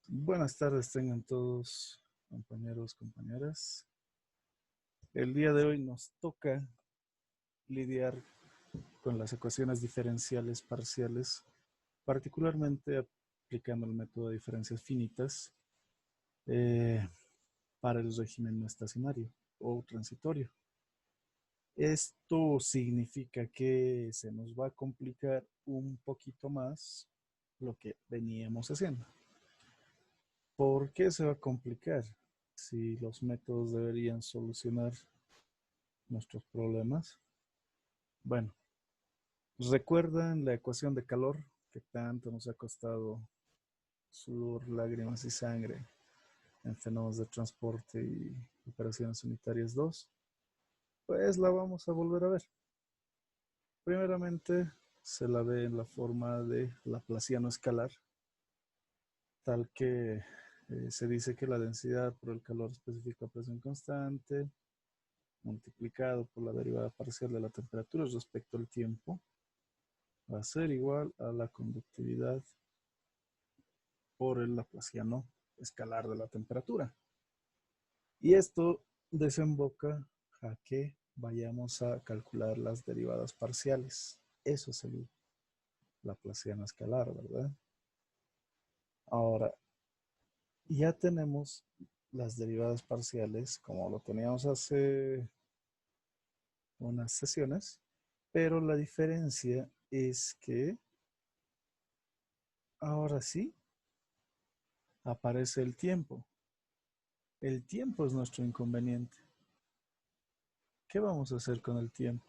Buenas tardes tengan todos, compañeros, compañeras. El día de hoy nos toca lidiar con las ecuaciones diferenciales parciales, particularmente aplicando el método de diferencias finitas eh, para el régimen no estacionario o transitorio. Esto significa que se nos va a complicar un poquito más lo que veníamos haciendo. ¿Por qué se va a complicar? Si los métodos deberían solucionar nuestros problemas. Bueno, ¿recuerdan la ecuación de calor que tanto nos ha costado sudor, lágrimas y sangre en fenómenos de transporte y operaciones unitarias 2? Pues la vamos a volver a ver. Primeramente, se la ve en la forma de Laplaciano escalar, tal que se dice que la densidad por el calor específico a presión constante multiplicado por la derivada parcial de la temperatura respecto al tiempo va a ser igual a la conductividad por el Laplaciano escalar de la temperatura. Y esto desemboca a que vayamos a calcular las derivadas parciales. Eso es el Laplaciano escalar, ¿verdad? Ahora, ya tenemos las derivadas parciales como lo teníamos hace unas sesiones, pero la diferencia es que ahora sí aparece el tiempo. El tiempo es nuestro inconveniente. ¿Qué vamos a hacer con el tiempo?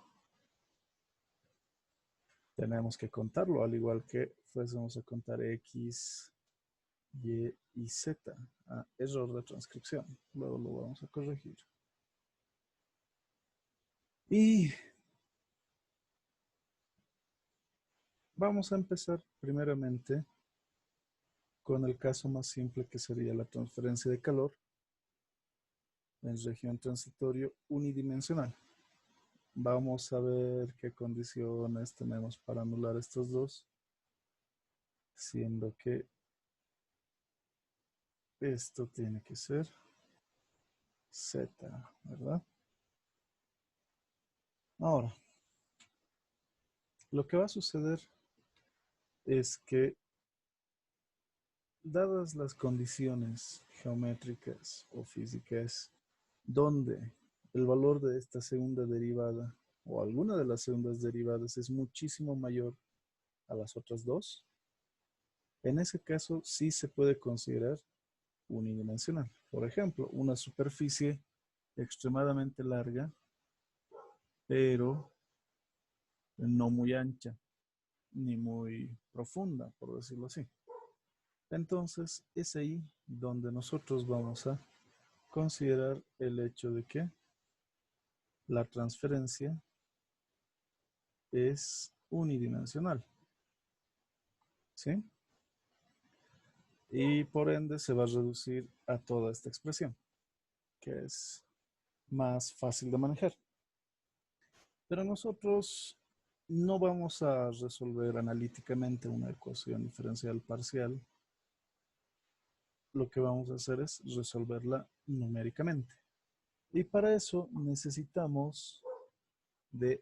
Tenemos que contarlo, al igual que fuésemos a contar X, Y y Z. Error de transcripción. Luego lo vamos a corregir. Y vamos a empezar primeramente con el caso más simple que sería la transferencia de calor en región transitorio unidimensional. Vamos a ver qué condiciones tenemos para anular estos dos, siendo que esto tiene que ser Z, ¿verdad? Ahora, lo que va a suceder es que, dadas las condiciones geométricas o físicas, donde el valor de esta segunda derivada o alguna de las segundas derivadas es muchísimo mayor a las otras dos, en ese caso sí se puede considerar unidimensional. Por ejemplo, una superficie extremadamente larga, pero no muy ancha ni muy profunda, por decirlo así. Entonces, es ahí donde nosotros vamos a considerar el hecho de que la transferencia es unidimensional, ¿sí? Y por ende se va a reducir a toda esta expresión, que es más fácil de manejar. Pero nosotros no vamos a resolver analíticamente una ecuación diferencial parcial. Lo que vamos a hacer es resolverla numéricamente. Y para eso necesitamos de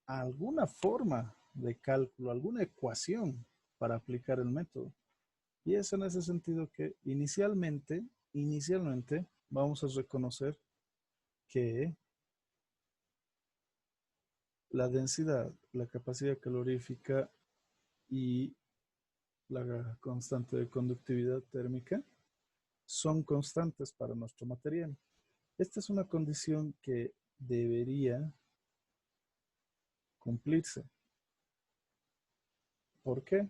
alguna forma de cálculo, alguna ecuación para aplicar el método. Y es en ese sentido que inicialmente vamos a reconocer que la densidad, la capacidad calorífica y la constante de conductividad térmica son constantes para nuestro material. Esta es una condición que debería cumplirse. ¿Por qué?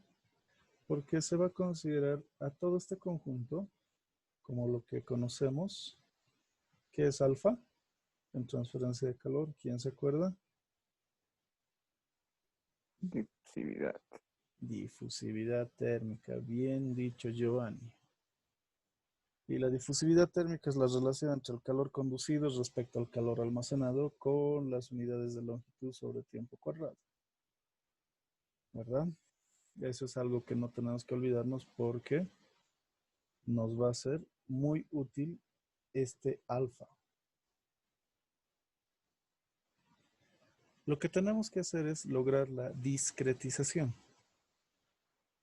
Porque se va a considerar a todo este conjunto como lo que conocemos, que es alfa en transferencia de calor. ¿Quién se acuerda? Difusividad. Difusividad térmica. Bien dicho, Giovanni. Y la difusividad térmica es la relación entre el calor conducido respecto al calor almacenado con las unidades de longitud sobre tiempo cuadrado, ¿verdad? Eso es algo que no tenemos que olvidarnos porque nos va a ser muy útil este alfa. Lo que tenemos que hacer es lograr la discretización.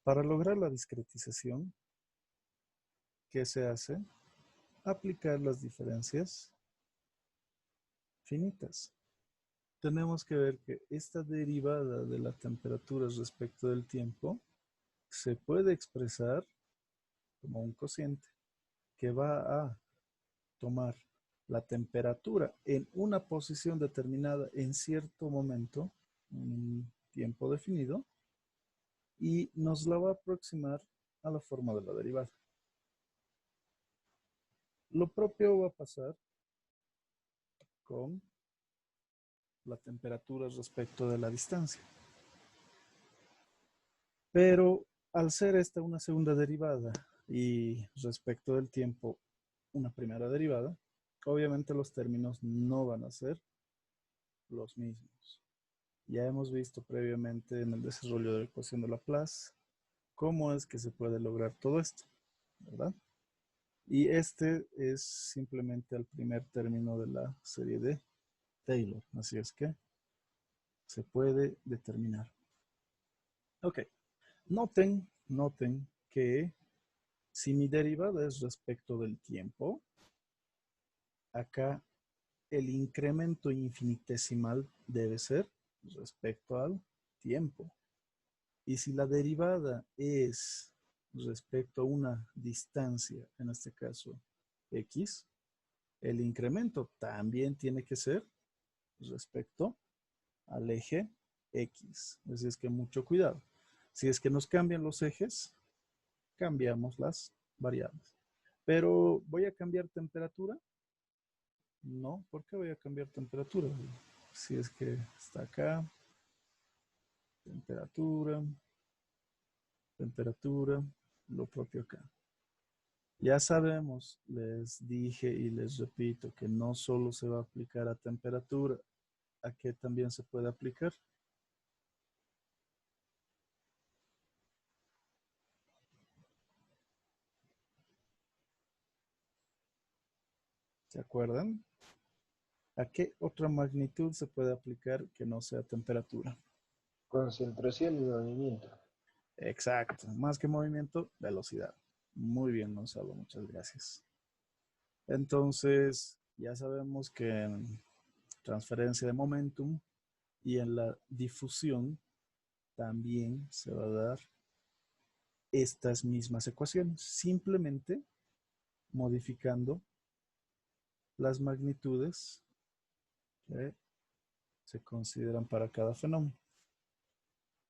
Para lograr la discretización, ¿qué se hace? Aplicar las diferencias finitas. Tenemos que ver que esta derivada de la temperatura respecto del tiempo se puede expresar como un cociente que va a tomar la temperatura en una posición determinada en cierto momento, un tiempo definido, y nos la va a aproximar a la forma de la derivada. Lo propio va a pasar con la temperatura respecto de la distancia. Pero al ser esta una segunda derivada y respecto del tiempo una primera derivada, obviamente los términos no van a ser los mismos. Ya hemos visto previamente en el desarrollo de la ecuación de Laplace cómo es que se puede lograr todo esto, ¿verdad? Y este es simplemente el primer término de la serie de Taylor, así es que se puede determinar. Ok, noten que si mi derivada es respecto del tiempo, acá el incremento infinitesimal debe ser respecto al tiempo. Y si la derivada es respecto a una distancia, en este caso x, el incremento también tiene que ser respecto al eje x. Así es que mucho cuidado. Si es que nos cambian los ejes, cambiamos las variables. Pero ¿voy a cambiar temperatura? No, ¿por qué voy a cambiar temperatura? Si es que está acá, temperatura, temperatura, lo propio acá. Ya sabemos, les dije y les repito que no solo se va a aplicar a temperatura, ¿a qué también se puede aplicar? ¿Se acuerdan? ¿A qué otra magnitud se puede aplicar que no sea temperatura? Concentración y movimiento. Exacto, más que movimiento, velocidad. Muy bien, Gonzalo, muchas gracias. Entonces, ya sabemos que en transferencia de momentum y en la difusión también se va a dar estas mismas ecuaciones, simplemente modificando las magnitudes que se consideran para cada fenómeno.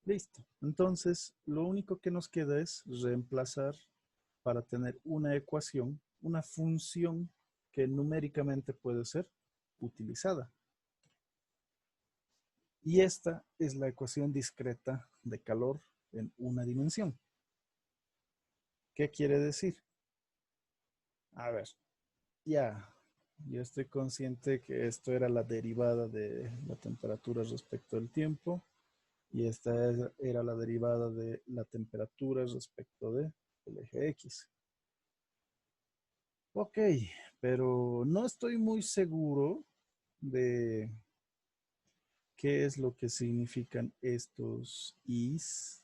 Listo. Entonces, lo único que nos queda es reemplazar para tener una ecuación, una función que numéricamente puede ser utilizada. Y esta es la ecuación discreta de calor en una dimensión. ¿Qué quiere decir? A ver, yo estoy consciente que esto era la derivada de la temperatura respecto al tiempo y esta era la derivada de la temperatura respecto del eje X. Ok, pero no estoy muy seguro de qué es lo que significan estos I's,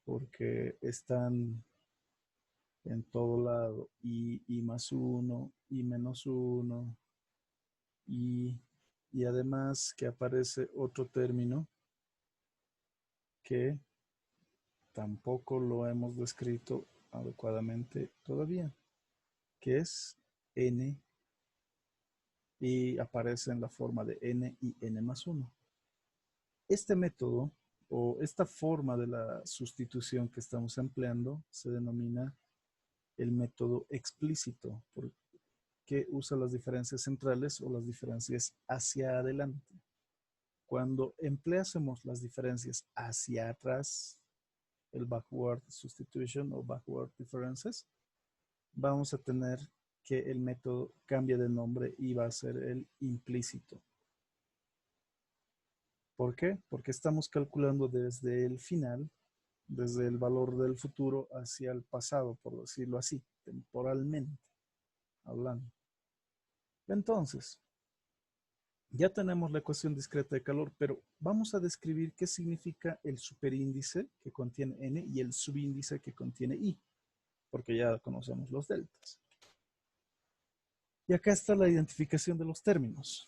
porque están en todo lado, I más 1, I menos 1, y además que aparece otro término que tampoco lo hemos descrito adecuadamente todavía, que es N, y aparece en la forma de N y N más 1. Este método o esta forma de la sustitución que estamos empleando se denomina el método explícito, porque usa las diferencias centrales o las diferencias hacia adelante. Cuando empleásemos las diferencias hacia atrás, el backward substitution o backward differences, vamos a tener que el método cambie de nombre y va a ser el implícito. ¿Por qué? Porque estamos calculando desde el final desde el valor del futuro hacia el pasado, por decirlo así, temporalmente hablando. Entonces, ya tenemos la ecuación discreta de calor, pero vamos a describir qué significa el superíndice que contiene N y el subíndice que contiene I, porque ya conocemos los deltas. Y acá está la identificación de los términos.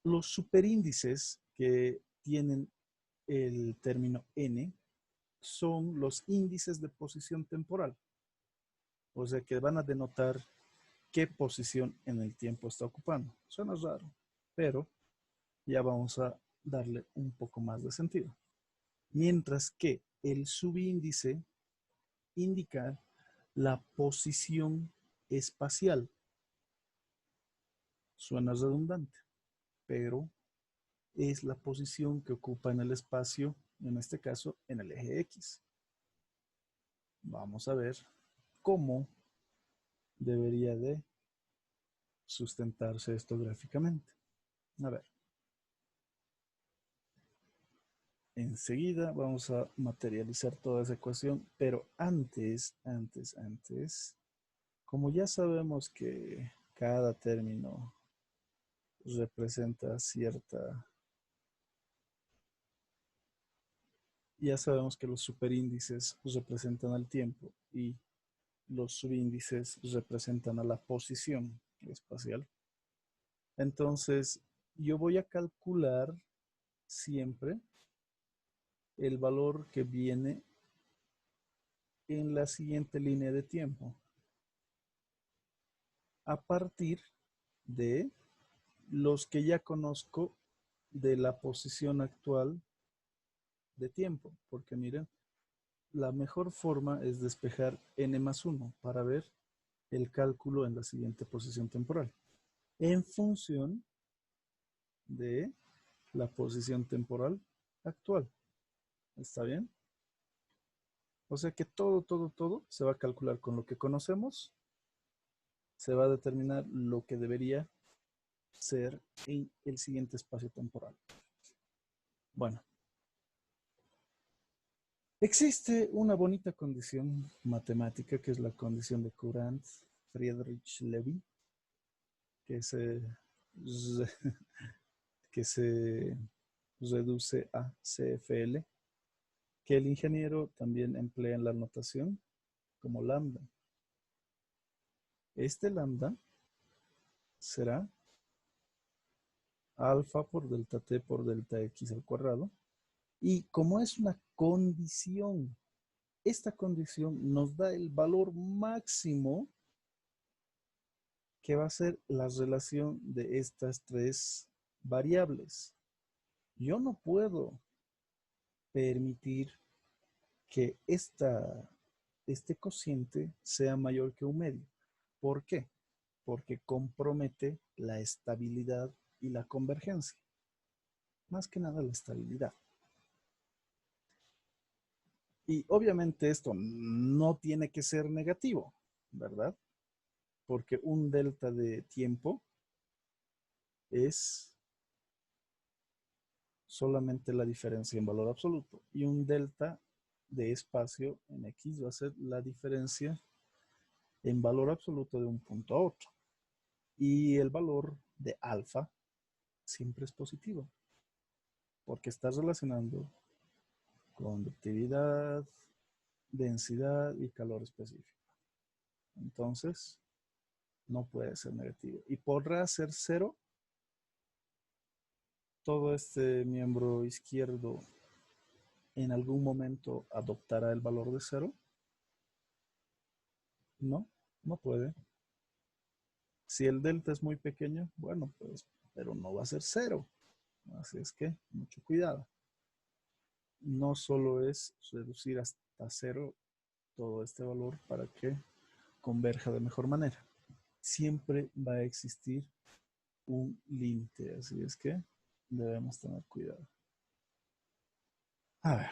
Los superíndices que tienen el término N son los índices de posición temporal. O sea que van a denotar qué posición en el tiempo está ocupando. Suena raro, pero ya vamos a darle un poco más de sentido. Mientras que el subíndice indica la posición espacial. Suena redundante, pero es la posición que ocupa en el espacio, en este caso en el eje X. Vamos a ver cómo debería de sustentarse esto gráficamente. A ver. Enseguida vamos a materializar toda esa ecuación, pero antes, como ya sabemos que cada término representa ya sabemos que los superíndices representan al tiempo y los subíndices representan a la posición espacial. Entonces, yo voy a calcular siempre el valor que viene en la siguiente línea de tiempo a partir de los que ya conozco de la posición actual de tiempo, porque miren, la mejor forma es despejar n más 1 para ver el cálculo en la siguiente posición temporal en función de la posición temporal actual. ¿Está bien? O sea que todo se va a calcular con lo que conocemos. Se va a determinar lo que debería ser en el siguiente espacio temporal. Bueno. Existe una bonita condición matemática que es la condición de Courant-Friedrich-Levy que se reduce a CFL, que el ingeniero también emplea en la notación como lambda. Este lambda será alfa por delta t por delta x al cuadrado. Y como es una condición, esta condición nos da el valor máximo que va a ser la relación de estas tres variables. Yo no puedo permitir que este cociente sea mayor que un medio. ¿Por qué? Porque compromete la estabilidad y la convergencia. Más que nada la estabilidad. Y obviamente esto no tiene que ser negativo, ¿verdad? Porque un delta de tiempo es solamente la diferencia en valor absoluto. Y un delta de espacio en X va a ser la diferencia en valor absoluto de un punto a otro. Y el valor de alfa siempre es positivo, porque está relacionando conductividad, densidad y calor específico. Entonces, no puede ser negativo. Y podrá ser cero. Todo este miembro izquierdo en algún momento adoptará el valor de cero. No, no puede. Si el delta es muy pequeño, bueno, pues, pero no va a ser cero. Así es que, mucho cuidado. No solo es reducir hasta cero todo este valor para que converja de mejor manera. Siempre va a existir un límite, así es que debemos tener cuidado. A ver.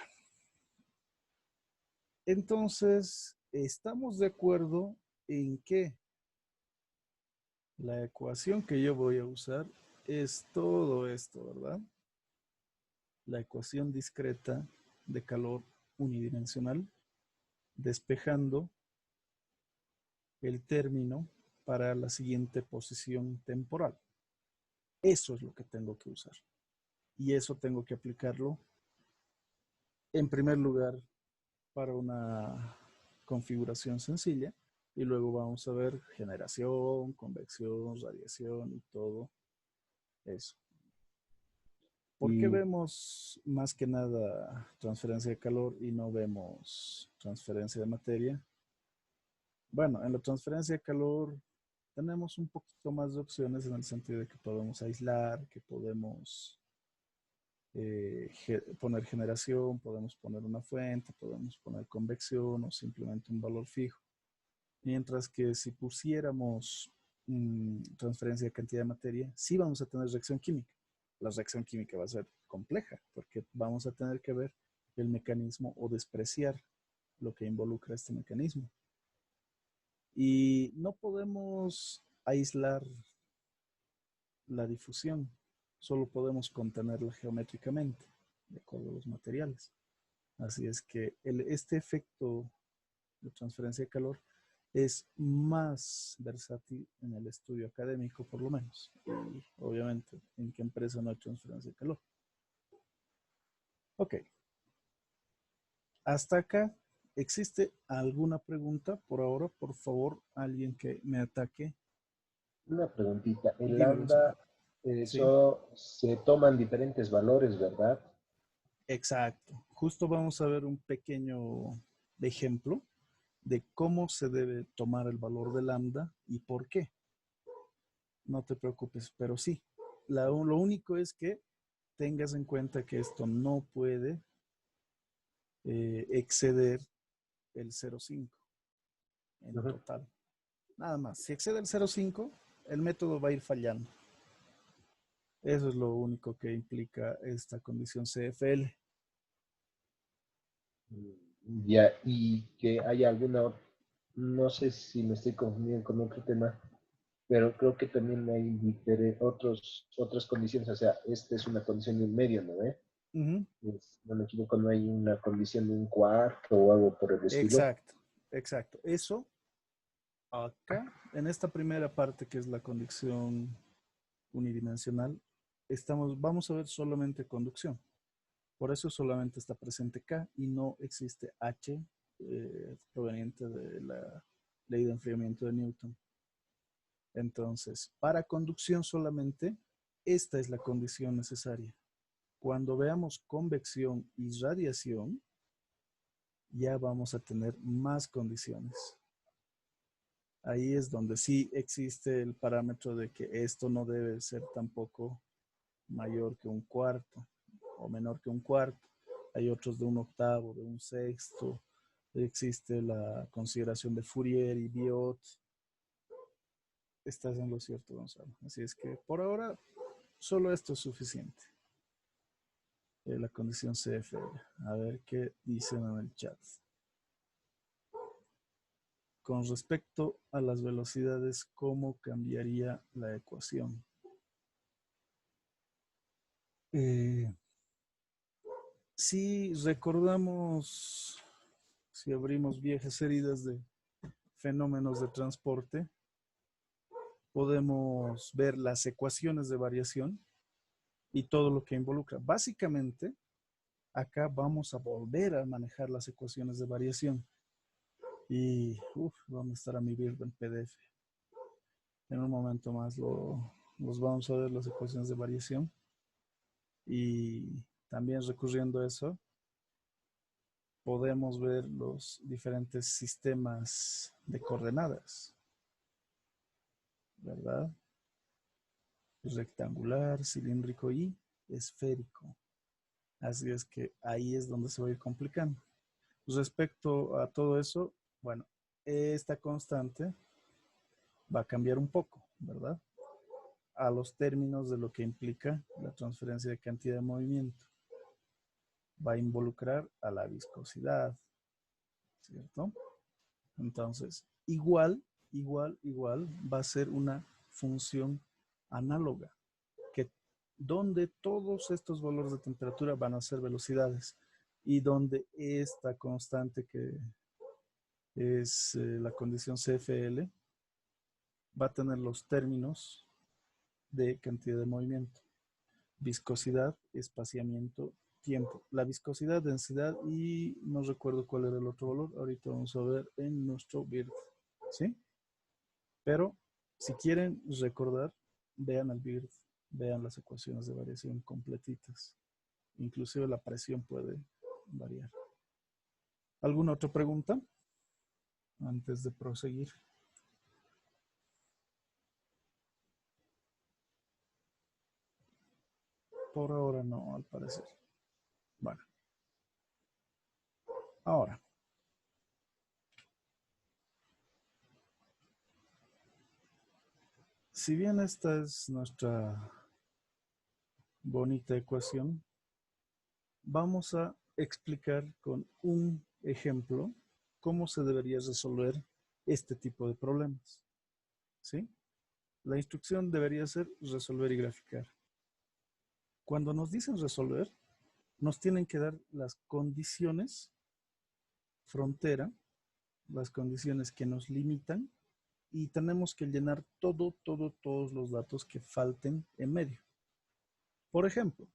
Entonces, estamos de acuerdo en que la ecuación que yo voy a usar es todo esto, ¿verdad? La ecuación discreta de calor unidimensional, despejando el término para la siguiente posición temporal. Eso es lo que tengo que usar. Y eso tengo que aplicarlo en primer lugar para una configuración sencilla y luego vamos a ver generación, convección, radiación y todo eso. ¿Por qué vemos más que nada transferencia de calor y no vemos transferencia de materia? Bueno, en la transferencia de calor tenemos un poquito más de opciones en el sentido de que podemos aislar, que podemos poner generación, podemos poner una fuente, podemos poner convección o simplemente un valor fijo. Mientras que si pusiéramos transferencia de cantidad de materia, sí vamos a tener reacción química. La reacción química va a ser compleja porque vamos a tener que ver el mecanismo o despreciar lo que involucra este mecanismo. Y no podemos aislar la difusión, solo podemos contenerla geométricamente, de acuerdo a los materiales. Así es que este efecto de transferencia de calor es más versátil en el estudio académico, por lo menos. Y obviamente, ¿en qué empresa no hay transferencia de calor? Ok. Hasta acá, ¿existe alguna pregunta por ahora? Por favor, alguien que me ataque. Una preguntita. En Dime, Gonzalo. lambda Sí, eso se toman diferentes valores, ¿verdad? exacto. Justo vamos a ver un pequeño ejemplo de cómo se debe tomar el valor de lambda y por qué. No te preocupes, pero sí. Lo único es que tengas en cuenta que esto no puede exceder el 0,5 en Ujú. total. Nada más. Si excede el 0,5, el método va a ir fallando. Eso es lo único que implica esta condición CFL. Ya, y que haya alguna, no sé si me estoy confundiendo con otro tema, pero creo que también hay otras condiciones. O sea, esta es una condición de un medio, ¿no? Ujú. No me equivoco, no hay una condición de un cuarto o algo por el estilo. Exacto, exacto. Eso acá, en esta primera parte que es la conducción unidimensional, vamos a ver solamente conducción. Por eso solamente está presente K y no existe H proveniente de la ley de enfriamiento de Newton. Entonces, para conducción solamente, esta es la condición necesaria. Cuando veamos convección y radiación, ya vamos a tener más condiciones. Ahí es donde sí existe el parámetro de que esto no debe ser tampoco mayor que un cuarto o menor que un cuarto. Hay otros de un octavo, de un sexto. Existe la consideración de Fourier y Biot. Estás en lo cierto, Gonzalo. Así es que por ahora solo esto es suficiente. La condición CFL. A ver qué dicen en el chat. Con respecto a las velocidades, ¿cómo cambiaría la ecuación? Si recordamos, si abrimos viejas heridas de fenómenos de transporte, podemos ver las ecuaciones de variación y todo lo que involucra. Básicamente, acá vamos a volver a manejar las ecuaciones de variación. Y vamos a estar a mi virgo en PDF. En un momento más los vamos a ver las ecuaciones de variación. Y también recurriendo a eso, podemos ver los diferentes sistemas de coordenadas, ¿verdad? Rectangular, cilíndrico y esférico. Así es que ahí es donde se va a ir complicando. Respecto a todo eso, bueno, esta constante va a cambiar un poco, ¿verdad? A los términos de lo que implica la transferencia de cantidad de movimiento. Va a involucrar a la viscosidad, ¿cierto? Entonces, igual va a ser una función análoga, que donde todos estos valores de temperatura van a ser velocidades. y donde esta constante que es la condición CFL va a tener los términos de cantidad de movimiento, viscosidad, espaciamiento, tiempo. La viscosidad, densidad y no recuerdo cuál era el otro valor. Ahorita vamos a ver en nuestro BIRD, ¿sí? Pero si quieren recordar, vean el BIRD, vean las ecuaciones de variación completitas. Inclusive la presión puede variar. ¿Alguna otra pregunta antes de proseguir? Por ahora no, al parecer. Bueno, ahora. Si bien esta es nuestra bonita ecuación, vamos a explicar con un ejemplo cómo se debería resolver este tipo de problemas. ¿Sí? La instrucción debería ser resolver y graficar. Cuando nos dicen resolver, nos tienen que dar las condiciones frontera, las condiciones que nos limitan y tenemos que llenar todos los datos que falten en medio. Por ejemplo,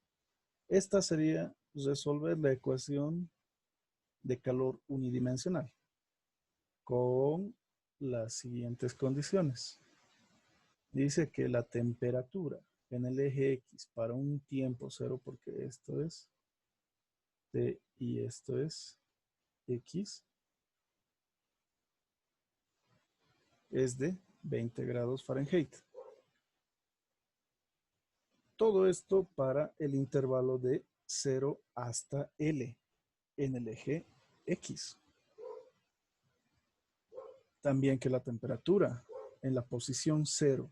esta sería resolver la ecuación de calor unidimensional con las siguientes condiciones. Dice que la temperatura en el eje X para un tiempo cero, porque esto es T y esto es X, es de 20 grados Fahrenheit. Todo esto para el intervalo de 0 hasta L en el eje X. También que la temperatura en la posición 0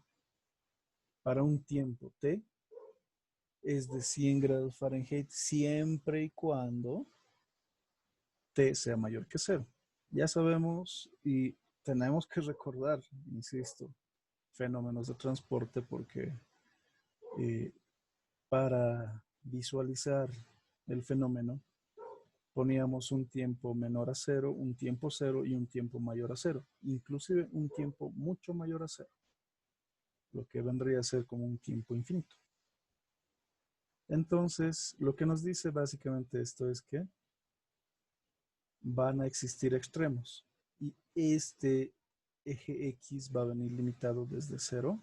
para un tiempo T es de 100 grados Fahrenheit siempre y cuando T sea mayor que 0. Ya sabemos y tenemos que recordar, insisto, fenómenos de transporte porque para visualizar el fenómeno poníamos un tiempo menor a 0, un tiempo 0 y un tiempo mayor a 0, inclusive un tiempo mucho mayor a 0, lo que vendría a ser como un tiempo infinito. Entonces, lo que nos dice básicamente esto es que van a existir extremos y este eje X va a venir limitado desde 0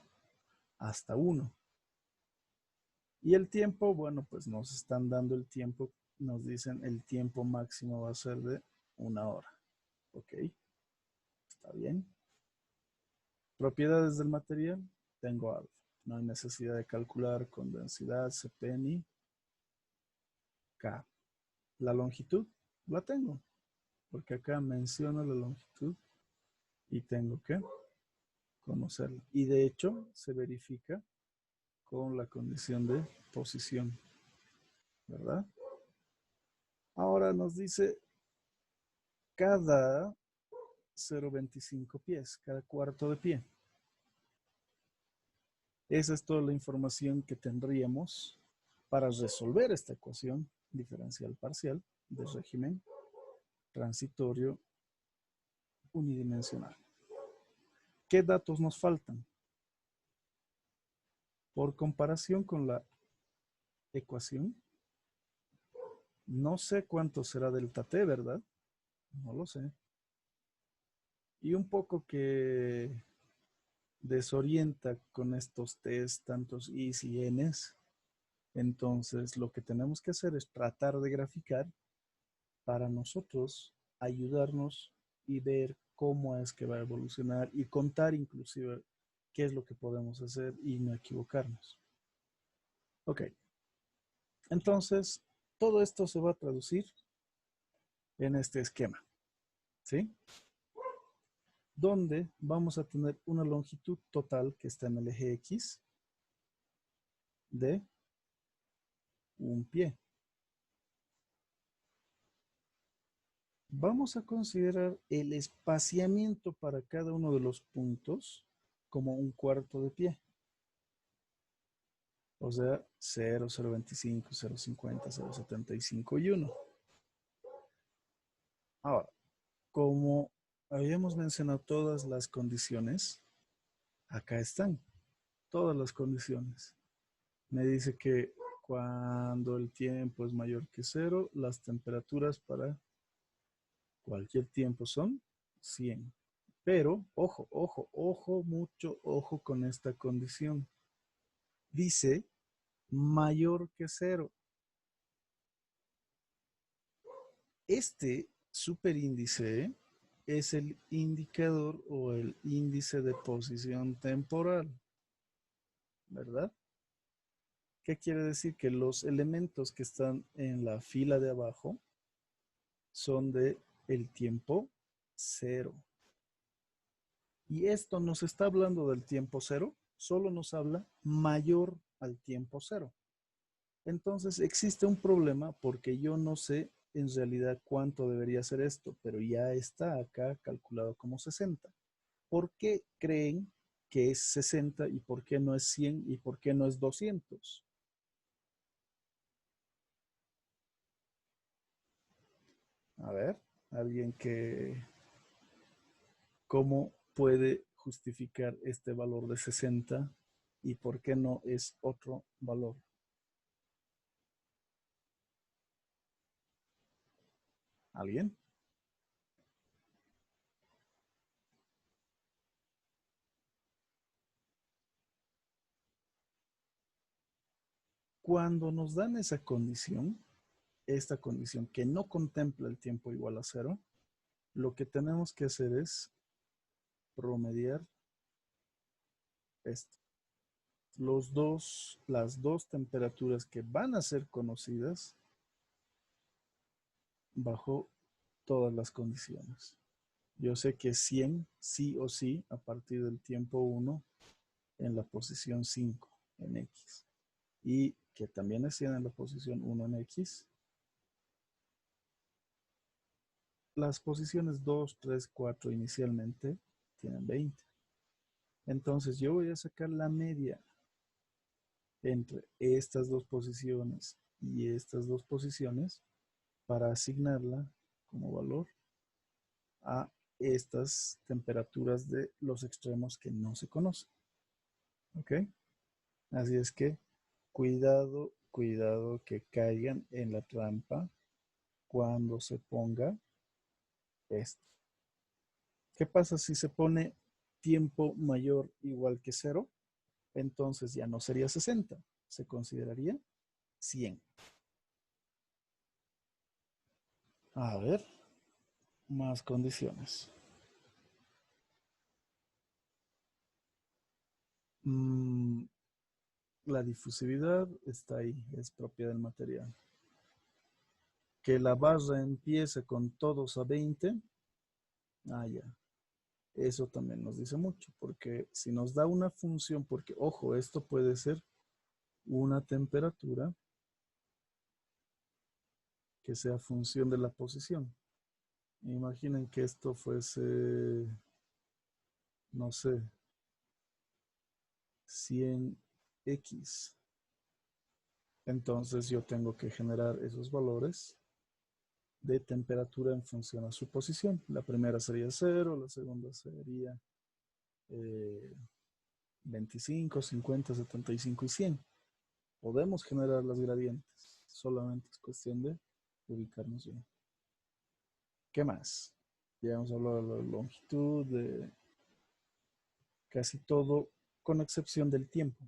hasta 1. Y el tiempo, bueno, pues nos están dando el tiempo, nos dicen el tiempo máximo va a ser de 1 hora. Ok, está bien. Propiedades del material, tengo alfa. No hay necesidad de calcular con densidad, Cp ni K. La longitud, la tengo, porque acá menciona la longitud y tengo que conocerla. Y de hecho, se verifica con la condición de posición, ¿verdad? Ahora nos dice cada 0,25 pies, cada cuarto de pie. Esa es toda la información que tendríamos para resolver esta ecuación diferencial parcial de régimen transitorio unidimensional. ¿Qué datos nos faltan? Por comparación con la ecuación, no sé cuánto será delta T, ¿verdad? No lo sé. Y un poco que desorienta con estos T's, tantos I's y N's. Entonces, lo que tenemos que hacer es tratar de graficar para nosotros ayudarnos y ver cómo es que va a evolucionar y contar inclusive qué es lo que podemos hacer y no equivocarnos. Ok. Entonces, todo esto se va a traducir en este esquema, ¿sí? Donde vamos a tener una longitud total que está en el eje X de un pie. Vamos a considerar el espaciamiento para cada uno de los puntos como un cuarto de pie. O sea, 0, 0,25, 0,50, 0,75 y 1. Ahora, como habíamos mencionado todas las condiciones, acá están todas las condiciones. Me dice que cuando el tiempo es mayor que cero, las temperaturas para cualquier tiempo son 100. Pero, ojo, mucho ojo con esta condición. Dice mayor que cero. Este superíndice es el indicador o el índice de posición temporal, ¿verdad? ¿Qué quiere decir? Que los elementos que están en la fila de abajo son de el tiempo cero. Y esto nos está hablando del tiempo cero, solo nos habla mayor al tiempo cero. Entonces existe un problema porque yo no sé en realidad cuánto debería ser esto, pero ya está acá calculado como 60. ¿Por qué creen que es 60 y por qué no es 100 y por qué no es 200? A ver, alguien que, ¿cómo puede justificar este valor de 60 y por qué no es otro valor? ¿Alguien? Cuando nos dan esa condición, esta condición que no contempla el tiempo igual a cero, lo que tenemos que hacer es promediar esto. Las dos temperaturas que van a ser conocidas bajo todas las condiciones. Yo sé que 100 sí o sí a partir del tiempo 1 en la posición 5 en X. Y que también es 100 en la posición 1 en X. Las posiciones 2, 3, 4 inicialmente tienen 20. Entonces yo voy a sacar la media entre estas dos posiciones y estas dos posiciones para asignarla como valor a estas temperaturas de los extremos que no se conocen. ¿Ok? Así es que cuidado que caigan en la trampa cuando se ponga esto. ¿Qué pasa si se pone tiempo mayor o igual que cero? Entonces ya no sería 60, se consideraría 100. A ver, más condiciones. La difusividad está ahí, es propia del material. Que la barra empiece con todos a 20, ya. Eso también nos dice mucho, porque si nos da una función, porque ojo, esto puede ser una temperatura que sea función de la posición. Imaginen que esto fuese, no sé, 100x. Entonces yo tengo que generar esos valores de temperatura en función a su posición. La primera sería 0, la segunda sería 25, 50, 75 y 100. Podemos generar las gradientes, solamente es cuestión de ubicarnos bien. ¿Qué más? Ya hemos hablado de la longitud, de casi todo, con excepción del tiempo.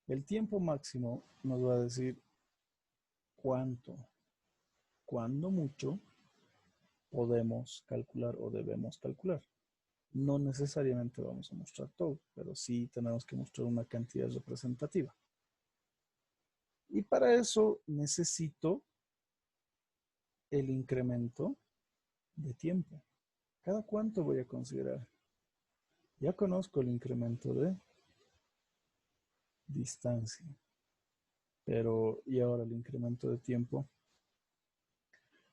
El tiempo máximo nos va a decir cuándo mucho podemos calcular o debemos calcular. No necesariamente vamos a mostrar todo, pero sí tenemos que mostrar una cantidad representativa. Y para eso necesito el incremento de tiempo. ¿Cada cuánto voy a considerar? Ya conozco el incremento de distancia, pero ¿y ahora el incremento de tiempo?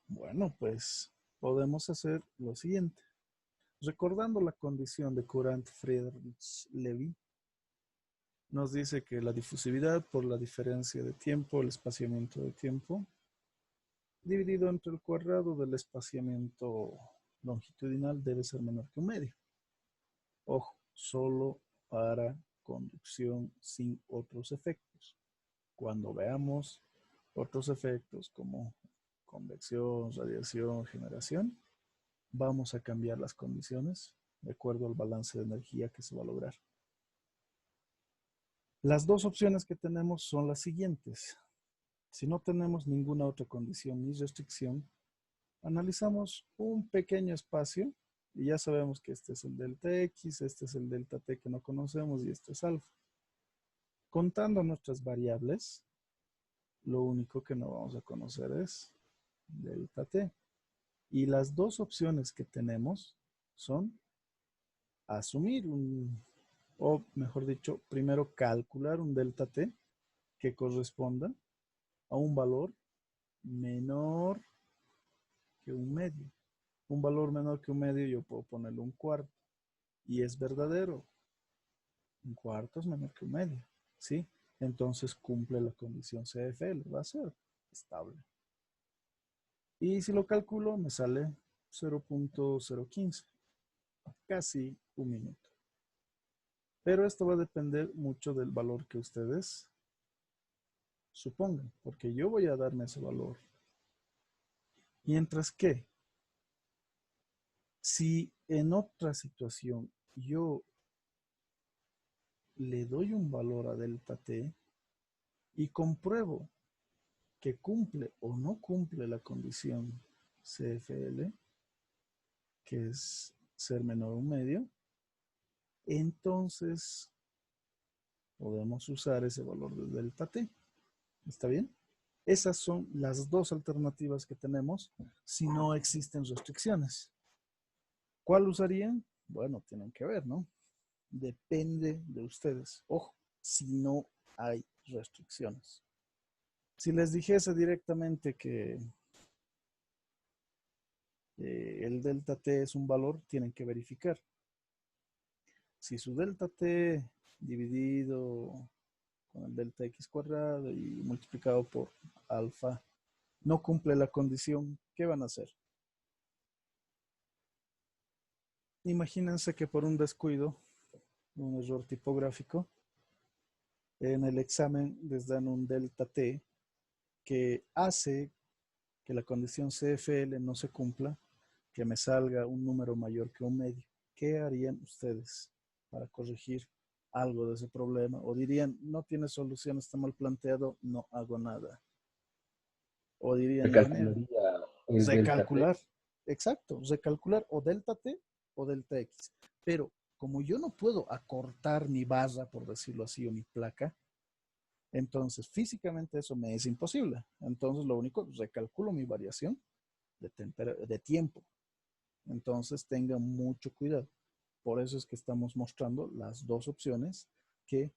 Bueno, pues podemos hacer lo siguiente. Recordando la condición de Courant-Friedrich-Levy, nos dice que la difusividad por la diferencia de tiempo, el espaciamiento de tiempo, dividido entre el cuadrado del espaciamiento longitudinal debe ser menor que un medio. Ojo, solo para conducción sin otros efectos. Cuando veamos otros efectos como convección, radiación, generación, vamos a cambiar las condiciones de acuerdo al balance de energía que se va a lograr. Las dos opciones que tenemos son las siguientes. Si no tenemos ninguna otra condición ni restricción, analizamos un pequeño espacio y ya sabemos que este es el delta X, este es el delta T que no conocemos y esto es alfa. Contando nuestras variables, lo único que no vamos a conocer es delta T. Y las dos opciones que tenemos son asumir o mejor dicho, primero calcular un delta T que corresponda a un valor menor que un medio. Un valor menor que un medio yo puedo ponerle un cuarto. Y es verdadero. Un cuarto es menor que un medio. ¿Sí? Entonces cumple la condición CFL. Va a ser estable. Y si lo calculo me sale 0.015. Casi un minuto. Pero esto va a depender mucho del valor que ustedes supongan. Porque yo voy a darme ese valor. Mientras que si en otra situación yo le doy un valor a delta T y compruebo que cumple o no cumple la condición CFL, que es ser menor a un medio, entonces podemos usar ese valor de delta T. ¿Está bien? Esas son las dos alternativas que tenemos si no existen restricciones. ¿Cuál usarían? Bueno, tienen que ver, ¿no? Depende de ustedes. Ojo, si no hay restricciones. Si les dijese directamente que el delta T es un valor, tienen que verificar. Si su delta T dividido con el delta X cuadrado y multiplicado por alfa no cumple la condición, ¿qué van a hacer? Imagínense que por un descuido, un error tipográfico, en el examen les dan un delta T que hace que la condición CFL no se cumpla, que me salga un número mayor que un medio. ¿Qué harían ustedes para corregir algo de ese problema? O dirían, no tiene solución, está mal planteado, no hago nada. O dirían, ingeniero, Recalcularía el delta T. recalcular. Exacto, recalcular o delta T o delta X. Pero como yo no puedo acortar mi barra, por decirlo así, o mi placa, entonces físicamente eso me es imposible. Entonces lo único, recalculo mi variación de tiempo. Entonces tengan mucho cuidado. Por eso es que estamos mostrando las dos opciones que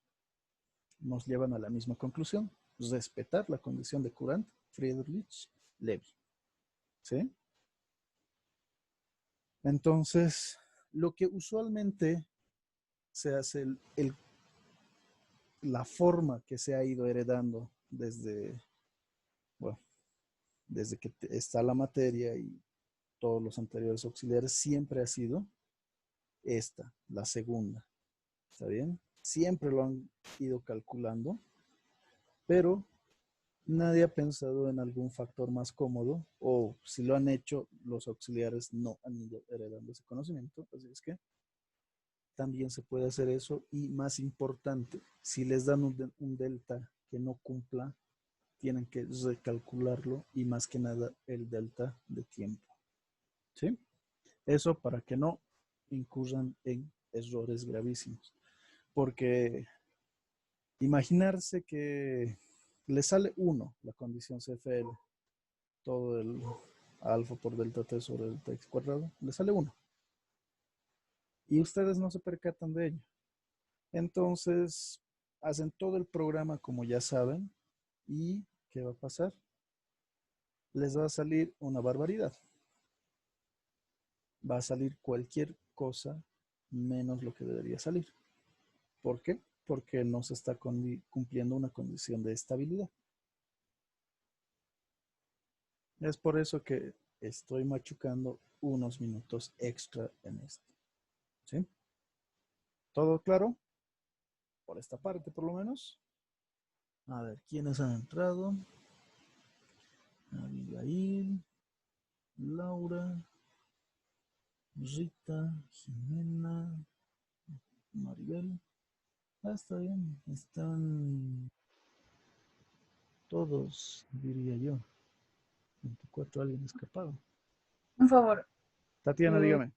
nos llevan a la misma conclusión. Respetar la condición de Courant, Friedrich, Levy. ¿Sí? Entonces, lo que usualmente se hace, la forma que se ha ido heredando desde, bueno, desde que está la materia y todos los anteriores auxiliares, siempre ha sido esta, la segunda. ¿Está bien? Siempre lo han ido calculando, pero nadie ha pensado en algún factor más cómodo, o si lo han hecho, los auxiliares no han ido heredando ese conocimiento. Así es que también se puede hacer eso. Y más importante, si les dan un delta que no cumpla, tienen que recalcularlo y más que nada el delta de tiempo. ¿Sí? Eso para que no incurran en errores gravísimos. Porque imaginarse que le sale 1 la condición CFL, todo el alfa por delta T sobre delta X cuadrado, le sale 1. Y ustedes no se percatan de ello. Entonces, hacen todo el programa como ya saben. ¿Y qué va a pasar? Les va a salir una barbaridad. Va a salir cualquier cosa menos lo que debería salir. ¿Por qué? Porque no se está cumpliendo una condición de estabilidad. Es por eso que estoy machucando unos minutos extra en esto. ¿Sí? ¿Todo claro? Por esta parte, por lo menos. A ver, ¿quiénes han entrado? Abigail, Laura, Rita, Jimena, Maribel. Ah, está bien. Están todos, diría yo. 24, alguien escapado. Un favor, Tatiana, dígame.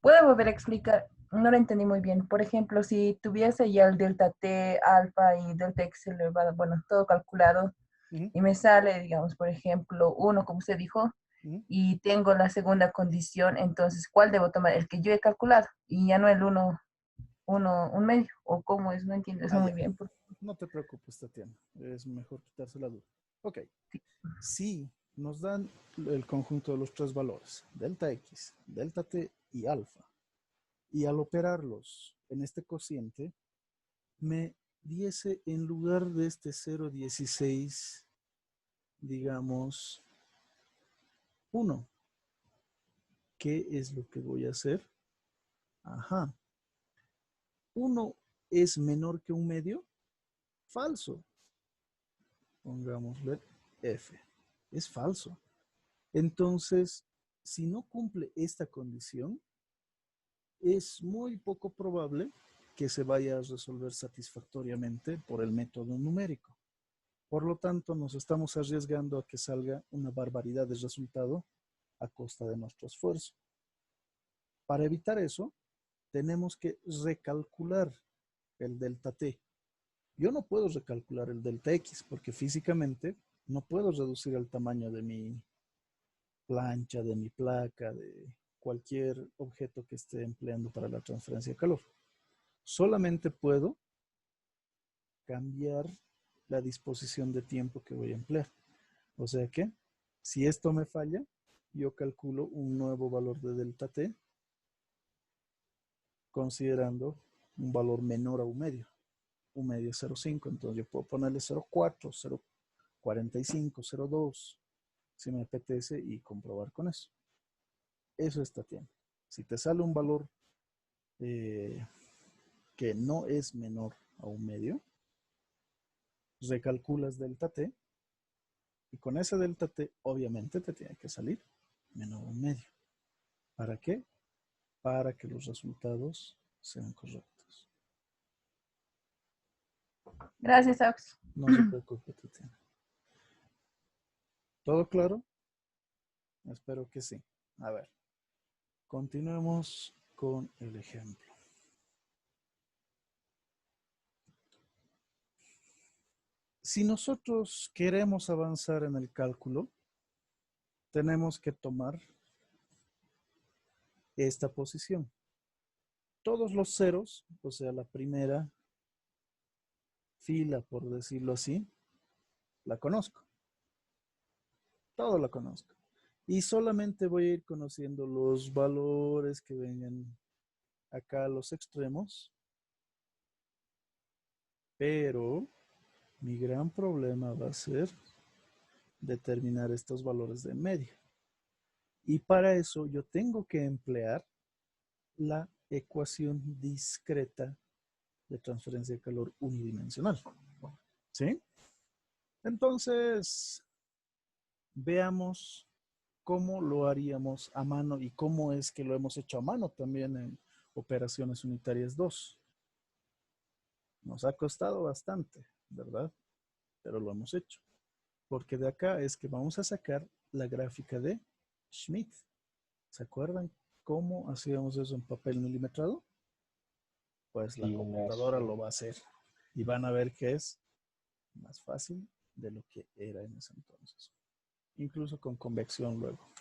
¿puedo volver a explicar? No lo entendí muy bien. Por ejemplo, si tuviese ya el delta T, alfa y delta X elevado, bueno, todo calculado, Ujú, y me sale, digamos, por ejemplo, uno, como usted dijo, ujú. y tengo la segunda condición, entonces, ¿cuál debo tomar? El que yo he calculado, y ya no el un medio, o cómo es, no entiendo eso Ah, muy ya. bien. No te preocupes, Tatiana. Es mejor quitarse la duda. Ok. Si nos dan el conjunto de los tres valores, delta X, delta T y alfa, y al operarlos en este cociente, me diese en lugar de este 0,16, digamos, 1. ¿Qué es lo que voy a hacer? Ajá. 1 es menor que un medio. Falso. Pongámosle F. Es falso. Entonces, si no cumple esta condición, es muy poco probable que se vaya a resolver satisfactoriamente por el método numérico. Por lo tanto, nos estamos arriesgando a que salga una barbaridad de resultado a costa de nuestro esfuerzo. Para evitar eso, tenemos que recalcular el delta T. Yo no puedo recalcular el delta X porque físicamente no puedo reducir el tamaño de mi plancha, de mi placa, de cualquier objeto que esté empleando para la transferencia de calor. Solamente puedo cambiar la disposición de tiempo que voy a emplear. O sea que, si esto me falla, yo calculo un nuevo valor de delta T considerando un valor menor a un medio. Un medio es 0,5, entonces yo puedo ponerle 0,4, 0,45, 0,2, si me apetece, y comprobar con eso. Eso es Tatiana. Si te sale un valor que no es menor a un medio, recalculas delta T, y con ese delta T obviamente te tiene que salir menor a un medio. ¿Para qué? Para que los resultados sean correctos. Gracias, Aux. No se preocupe, Tatiana. ¿Todo claro? Espero que sí. A ver, continuemos con el ejemplo. Si nosotros queremos avanzar en el cálculo, tenemos que tomar esta posición. Todos los ceros, o sea, la primera fila, por decirlo así, la conozco. Todo lo conozco. Y solamente voy a ir conociendo los valores que vengan acá a los extremos. Pero mi gran problema va a ser determinar estos valores de en medio. Y para eso yo tengo que emplear la ecuación discreta de transferencia de calor unidimensional. ¿Sí? Entonces, veamos cómo lo haríamos a mano y cómo es que lo hemos hecho a mano también en operaciones unitarias 2. Nos ha costado bastante, ¿verdad? Pero lo hemos hecho. Porque de acá es que vamos a sacar la gráfica de Schmidt. ¿Se acuerdan cómo hacíamos eso en papel milimetrado? Pues la Y computadora lo va a hacer. Y van a ver que es más fácil de lo que era en ese entonces. Incluso con convección luego.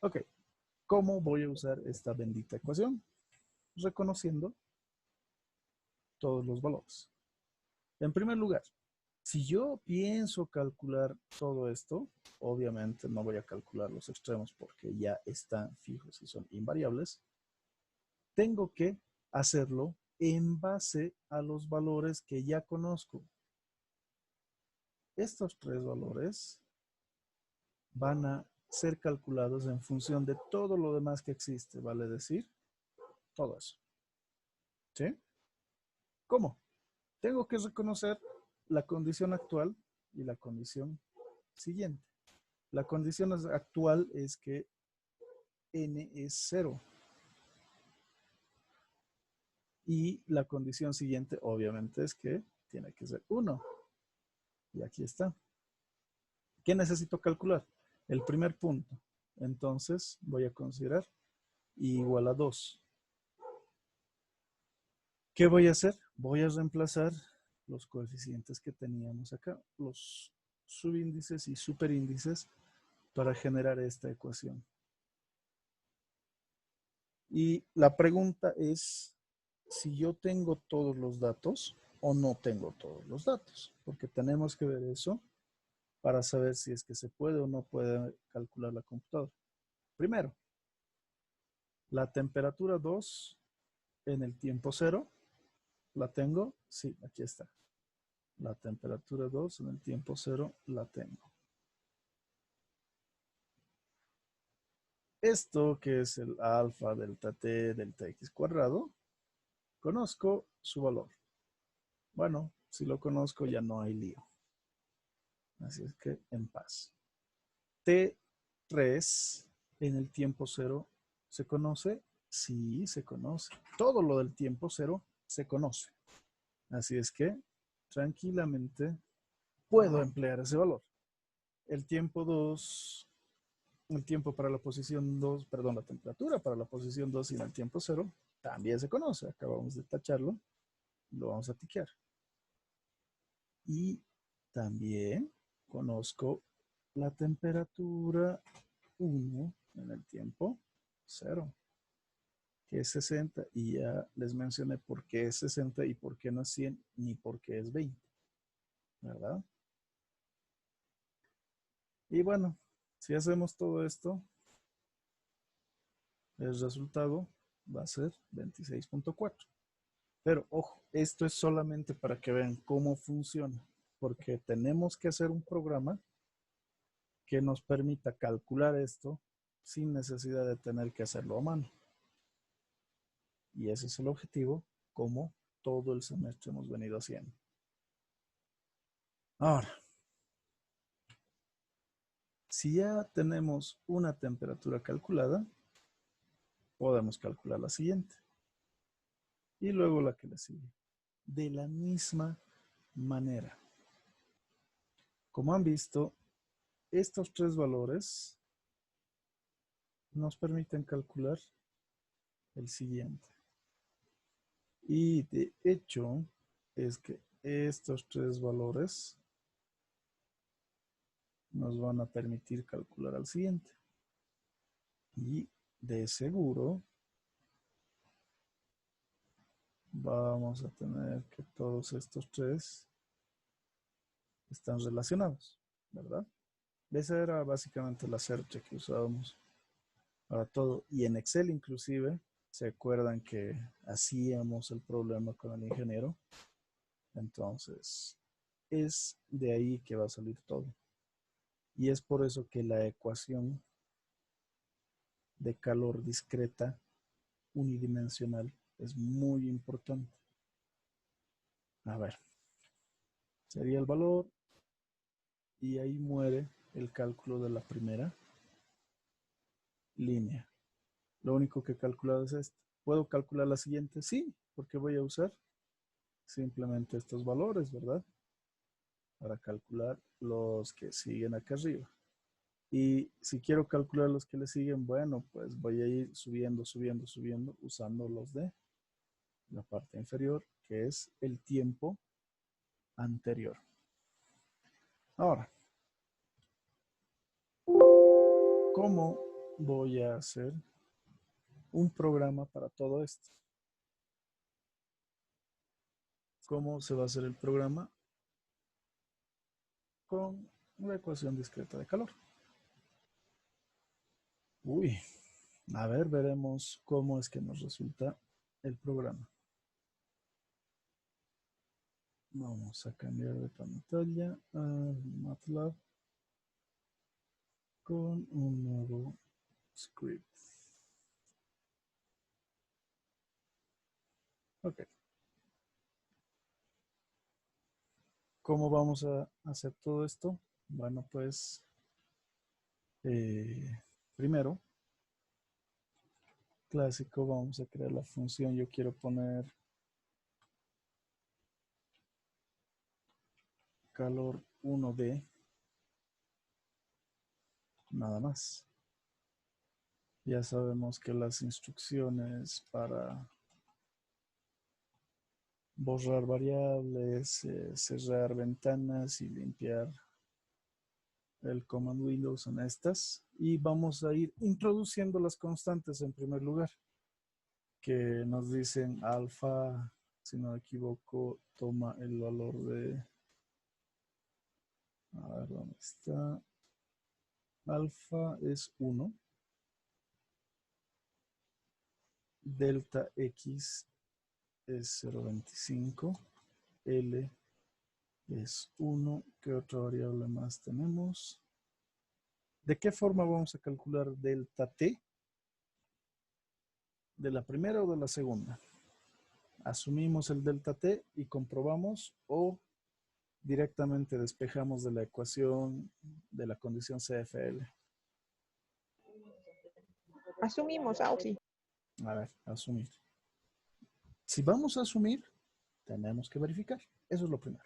Ok, ¿cómo voy a usar esta bendita ecuación? Reconociendo todos los valores. En primer lugar, si yo pienso calcular todo esto, obviamente no voy a calcular los extremos porque ya están fijos y son invariables. Tengo que hacerlo en base a los valores que ya conozco. Estos tres valores van a ser calculados en función de todo lo demás que existe, vale decir, todo eso. ¿Sí? ¿Cómo? Tengo que reconocer la condición actual y la condición siguiente. La condición actual es que n es 0. Y la condición siguiente, obviamente, es que tiene que ser 1. Y aquí está. ¿Qué necesito calcular? El primer punto. Entonces, voy a considerar igual a 2. ¿Qué voy a hacer? Voy a reemplazar los coeficientes que teníamos acá, los subíndices y superíndices, para generar esta ecuación. Y la pregunta es si yo tengo todos los datos o no tengo todos los datos, porque tenemos que ver eso para saber si es que se puede o no puede calcular la computadora. Primero, la temperatura 2 en el tiempo 0, ¿la tengo? Sí, aquí está. La temperatura 2 en el tiempo 0 la tengo. Esto que es el alfa delta t delta x cuadrado, conozco su valor. Bueno, si lo conozco ya no hay lío. Así es que en paz. T3 en el tiempo 0 ¿se conoce? Sí, se conoce. Todo lo del tiempo 0 se conoce. Así es que tranquilamente puedo emplear ese valor. El tiempo 2, el tiempo para la posición 2, perdón, la temperatura para la posición 2 y en el tiempo 0 también se conoce. Acabamos de tacharlo. Lo vamos a tiquear. Y también conozco la temperatura 1 en el tiempo 0, que es 60. Y ya les mencioné por qué es 60 y por qué no es 100, ni por qué es 20. ¿Verdad? Y bueno, si hacemos todo esto, el resultado va a ser 26.4. Pero ojo, esto es solamente para que vean cómo funciona, porque tenemos que hacer un programa que nos permita calcular esto sin necesidad de tener que hacerlo a mano. Y ese es el objetivo, como todo el semestre hemos venido haciendo. Ahora, si ya tenemos una temperatura calculada, podemos calcular la siguiente. Y luego la que le sigue. De la misma manera. Como han visto, estos tres valores nos permiten calcular el siguiente. Y de hecho, es que estos tres valores nos van a permitir calcular al siguiente. Y de seguro vamos a tener que todos estos tres están relacionados, ¿verdad? Esa era básicamente la search que usábamos para todo. Y en Excel inclusive, ¿se acuerdan que hacíamos el problema con el ingeniero? Entonces, es de ahí que va a salir todo. Y es por eso que la ecuación de calor discreta unidimensional es muy importante. A ver, sería el valor y ahí muere el cálculo de la primera línea. Lo único que he calculado es esto. ¿Puedo calcular la siguiente? Sí, porque voy a usar simplemente estos valores, ¿verdad? Para calcular los que siguen acá arriba. Y si quiero calcular los que le siguen, bueno, pues voy a ir subiendo, subiendo, subiendo, usando los de la parte inferior, que es el tiempo anterior. Ahora, ¿cómo voy a hacer un programa para todo esto? ¿Cómo se va a hacer el programa? Con una ecuación discreta de calor. Uy, a ver, veremos cómo es que nos resulta el programa. Vamos a cambiar de pantalla a MATLAB. con un nuevo script. Ok. ¿Cómo vamos a hacer todo esto? Bueno, pues primero, clásico, vamos a crear la función. Yo quiero poner calor 1D, nada más. Ya sabemos que las instrucciones para borrar variables, cerrar ventanas y limpiar el command Windows son estas. Y vamos a ir introduciendo las constantes en primer lugar, que nos dicen alfa, si no me equivoco, toma el valor de, a ver dónde está, alfa es 1, delta X es 0.25, L es 1, ¿qué otra variable más tenemos? ¿De qué forma vamos a calcular delta T? ¿De la primera o de la segunda? Asumimos el delta T y comprobamos, o directamente despejamos de la ecuación de la condición CFL. Asumimos, Auxi. A ver, asumir. Si vamos a asumir, tenemos que verificar. Eso es lo primero.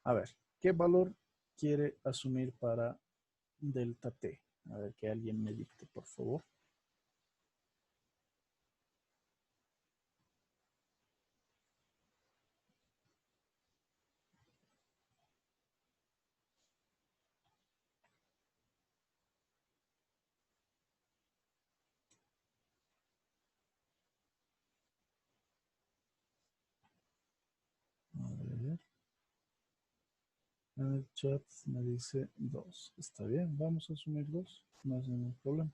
A ver, ¿qué valor quiere asumir para delta T? A ver, que alguien me dicte, por favor. A ver. En el chat me dice 2. Está bien, vamos a asumir 2. No es ningún problema.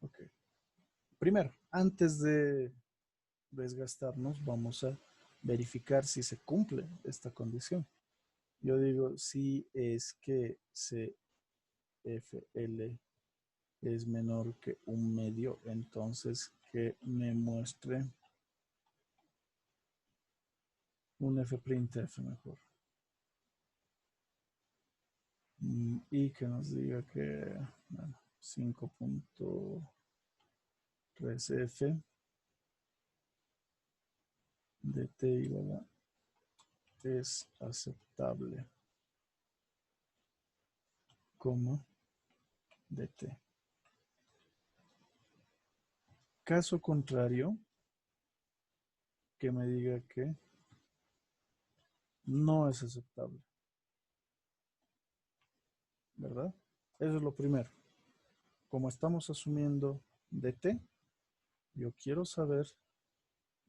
Ok. Primero, antes de desgastarnos, vamos a verificar si se cumple esta condición. Yo digo, si es que CFL es menor que 1/2, entonces que me muestre un fprintf mejor. Y que nos diga que bueno, 5.3f de t igual a es aceptable, como de t. Caso contrario, que me diga que no es aceptable, ¿verdad? Eso es lo primero. Como estamos asumiendo dt, yo quiero saber,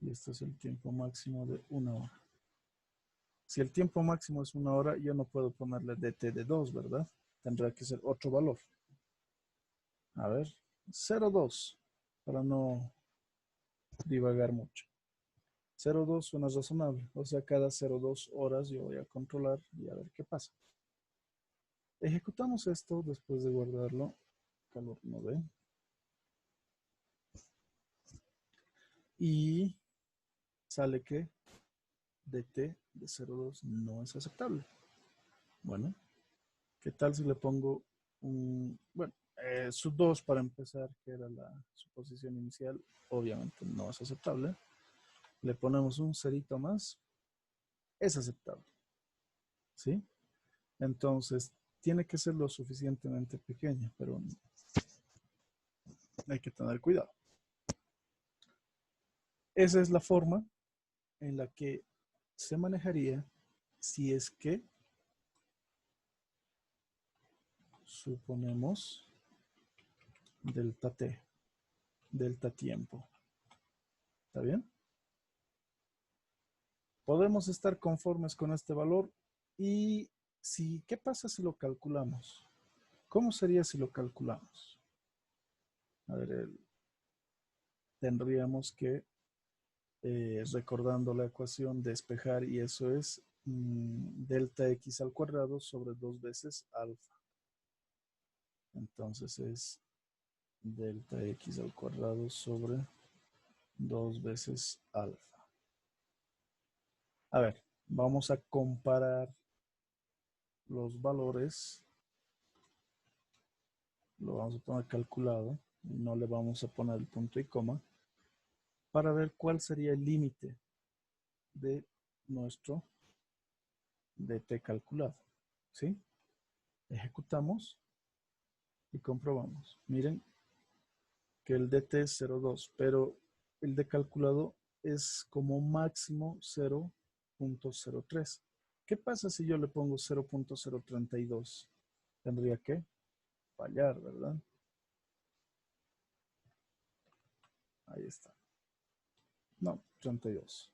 y este es el tiempo máximo de 1 hora. Si el tiempo máximo es 1 hora, yo no puedo ponerle dt de 2, ¿verdad? Tendrá que ser otro valor. A ver, 0.2, para no divagar mucho. 0.2 suena razonable, o sea, cada 0.2 horas yo voy a controlar y a ver qué pasa. Ejecutamos esto después de guardarlo, calor 1D. Y sale que dt de 0.2 no es aceptable. Bueno, ¿qué tal si le pongo un, bueno, sub 2 para empezar, que era la suposición inicial? Obviamente no es aceptable. Le ponemos un cerito más, es aceptable. ¿Sí? Entonces, tiene que ser lo suficientemente pequeña, pero hay que tener cuidado. Esa es la forma en la que se manejaría si es que suponemos delta t, delta tiempo. ¿Está bien? Podemos estar conformes con este valor y ¿qué pasa si lo calculamos? ¿Cómo sería si lo calculamos? A ver, tendríamos que, recordando la ecuación, despejar, y eso es delta x al cuadrado sobre 2 veces alfa. Entonces es delta x al cuadrado sobre 2 veces alfa. A ver, vamos a comparar los valores. Lo vamos a poner calculado. No le vamos a poner el punto y coma. Para ver cuál sería el límite de nuestro dt calculado. ¿Sí? Ejecutamos y comprobamos. Miren que el dt es 0,2, pero el de calculado es como máximo 0.03. ¿Qué pasa si yo le pongo 0.032? Tendría que fallar, ¿verdad? Ahí está. No, 32.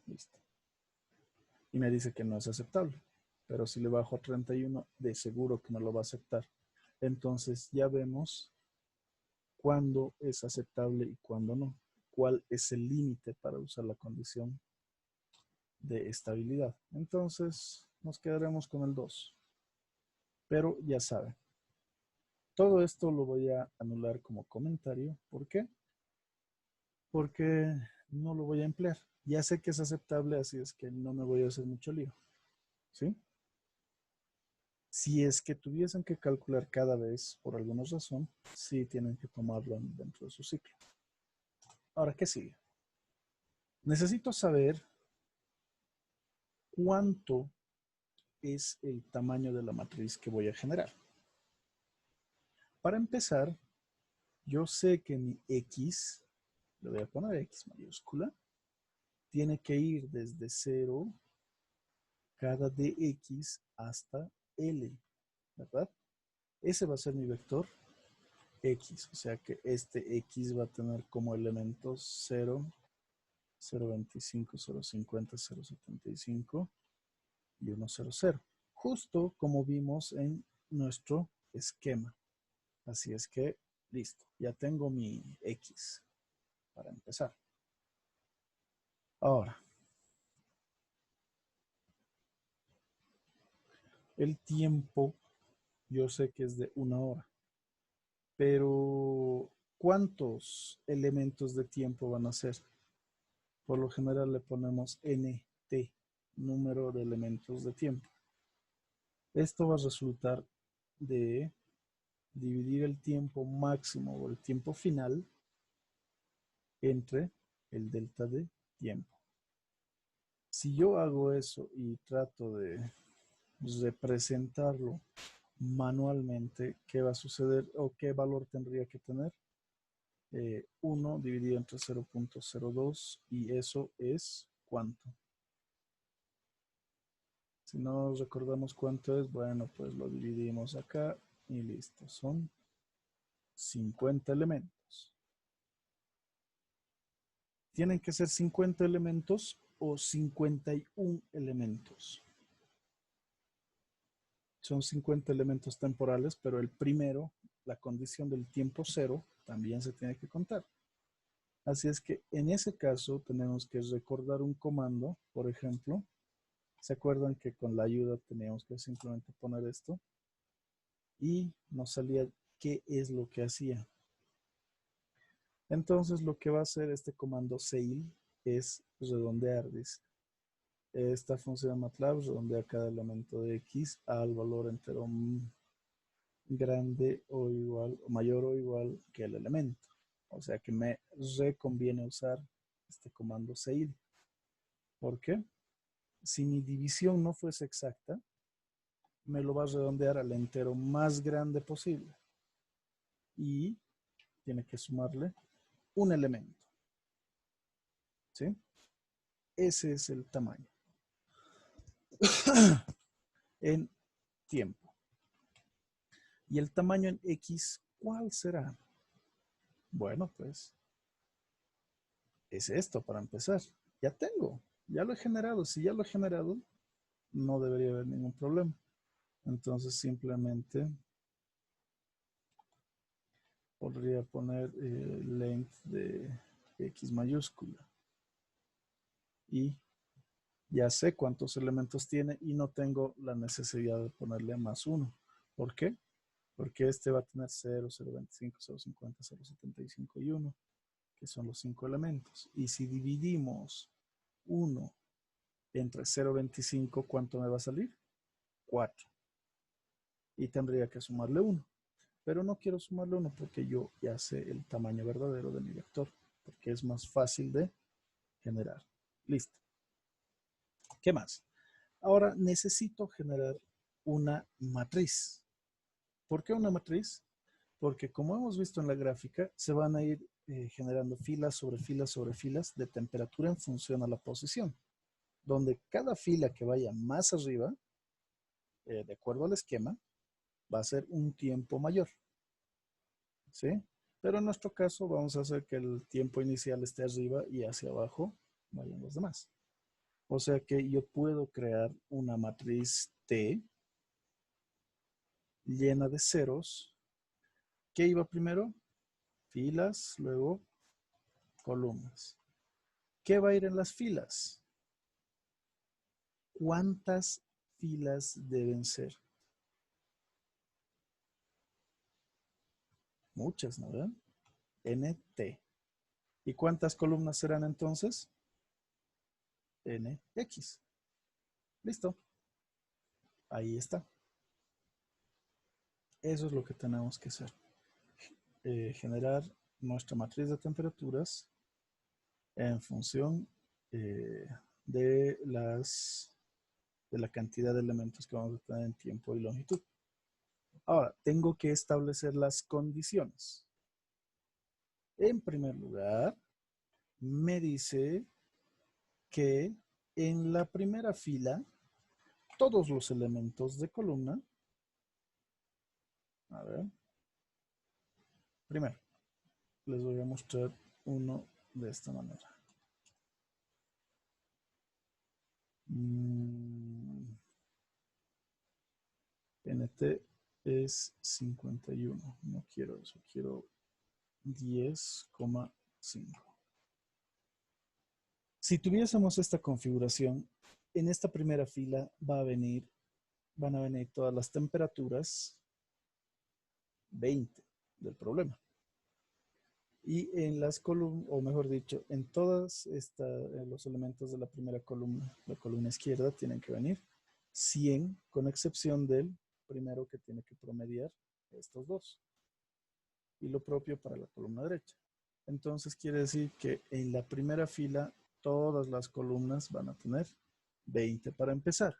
Listo. Y me dice que no es aceptable. Pero si le bajo a 31, de seguro que me lo va a aceptar. Entonces ya vemos cuándo es aceptable y cuándo no. ¿Cuál es el límite para usar la condición de estabilidad? Entonces nos quedaremos con el 2. Pero ya saben, todo esto lo voy a anular como comentario. ¿Por qué? Porque no lo voy a emplear. Ya sé que es aceptable, así es que no me voy a hacer mucho lío. ¿Sí? Si es que tuviesen que calcular cada vez, por alguna razón, sí tienen que tomarlo dentro de su ciclo. Ahora, ¿qué sigue? Necesito saber cuánto es el tamaño de la matriz que voy a generar. Para empezar, yo sé que mi X, le voy a poner X mayúscula, tiene que ir desde 0 cada dx hasta L, ¿verdad? Ese va a ser mi vector X, o sea que este X va a tener como elementos 0, 0.25, 0.50, 0.75 y 1.00. Justo como vimos en nuestro esquema. Así es que, listo, ya tengo mi X para empezar. Ahora, el tiempo, yo sé que es de 1 hora, pero ¿cuántos elementos de tiempo van a ser? Por lo general le ponemos nt, número de elementos de tiempo. Esto va a resultar de dividir el tiempo máximo o el tiempo final entre el delta de tiempo. Si yo hago eso y trato de representarlo manualmente, ¿qué va a suceder o qué valor tendría que tener? 1 dividido entre 0.02 y eso es ¿cuánto? Si no recordamos cuánto es, bueno, pues lo dividimos acá y listo. Son 50 elementos. ¿Tienen que ser 50 elementos o 51 elementos? Son 50 elementos temporales, pero el primero, la condición del tiempo cero, también se tiene que contar. Así es que en ese caso tenemos que recordar un comando, por ejemplo. ¿Se acuerdan que con la ayuda teníamos que simplemente poner esto? Y nos salía qué es lo que hacía. Entonces lo que va a hacer este comando ceil es redondear, dice. Esta función de MATLAB redondea cada elemento de X al valor entero grande o igual, o mayor o igual que el elemento. O sea que me reconviene usar este comando ceil. ¿Por qué? Si mi división no fuese exacta, me lo va a redondear al entero más grande posible. Y tiene que sumarle un elemento. ¿Sí? Ese es el tamaño. En tiempo. Y el tamaño en X, ¿cuál será? Bueno, pues es esto para empezar. Ya tengo, ya lo he generado. Si ya lo he generado, no debería haber ningún problema. Entonces simplemente podría poner length de X mayúscula y Ya sé cuántos elementos tiene y no tengo la necesidad de ponerle más 1. ¿Por qué? Porque este va a tener 0, 0.25, 0.50, 0.75 y 1, que son los 5 elementos. Y si dividimos 1 entre 0.25, ¿cuánto me va a salir? 4. Y tendría que sumarle 1. Pero no quiero sumarle 1 porque yo ya sé el tamaño verdadero de mi vector, porque es más fácil de generar. Listo. ¿Qué más? Ahora necesito generar una matriz. ¿Por qué una matriz? Porque como hemos visto en la gráfica, se van a ir generando filas sobre filas sobre filas de temperatura en función a la posición, donde cada fila que vaya más arriba, de acuerdo al esquema, va a ser un tiempo mayor. ¿Sí? Pero en nuestro caso vamos a hacer que el tiempo inicial esté arriba y hacia abajo vayan los demás. O sea que yo puedo crear una matriz T llena de ceros. ¿Qué iba primero? Filas, luego columnas. ¿Qué va a ir en las filas? ¿Cuántas filas deben ser? Muchas, ¿no? ¿Verdad? NT. ¿Y cuántas columnas serán entonces? NX. Listo. Ahí está. Eso es lo que tenemos que hacer. Generar nuestra matriz de temperaturas en función de la cantidad de elementos que vamos a tener en tiempo y longitud. Ahora, tengo que establecer las condiciones. En primer lugar, me dice que en la primera fila, todos los elementos de columna, a ver, primero, les voy a mostrar uno de esta manera. NT es 51. No quiero eso, quiero 10,5. Si tuviésemos esta configuración, en esta primera fila van a venir todas las temperaturas 20 del problema. Y en las columnas, o mejor dicho, en todos los elementos de la primera columna, la columna izquierda, tienen que venir 100, con excepción del primero que tiene que promediar estos dos. Y lo propio para la columna derecha. Entonces quiere decir que en la primera fila todas las columnas van a tener 20 para empezar.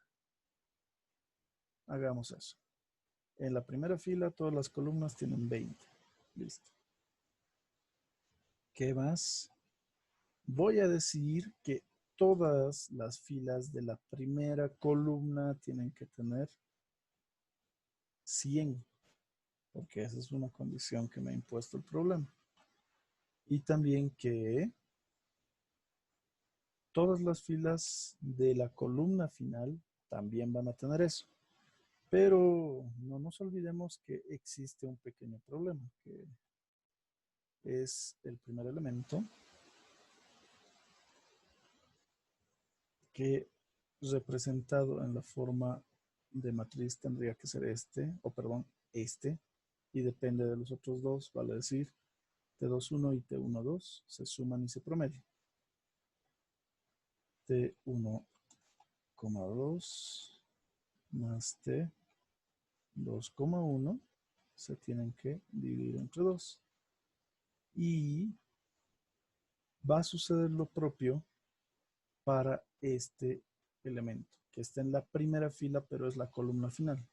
Hagamos eso. En la primera fila todas las columnas tienen 20. Listo. ¿Qué más? Voy a decir que todas las filas de la primera columna tienen que tener 100, porque esa es una condición que me ha impuesto el problema. Y también que todas las filas de la columna final también van a tener eso. Pero no nos olvidemos que existe un pequeño problema, que es el primer elemento, que representado en la forma de matriz tendría que ser este, y depende de los otros dos, vale decir, T21 y T12 se suman y se promedian. T1,2 más T2,1 se tienen que dividir entre 2. Y va a suceder lo propio para este elemento, que está en la primera fila, pero es la columna final.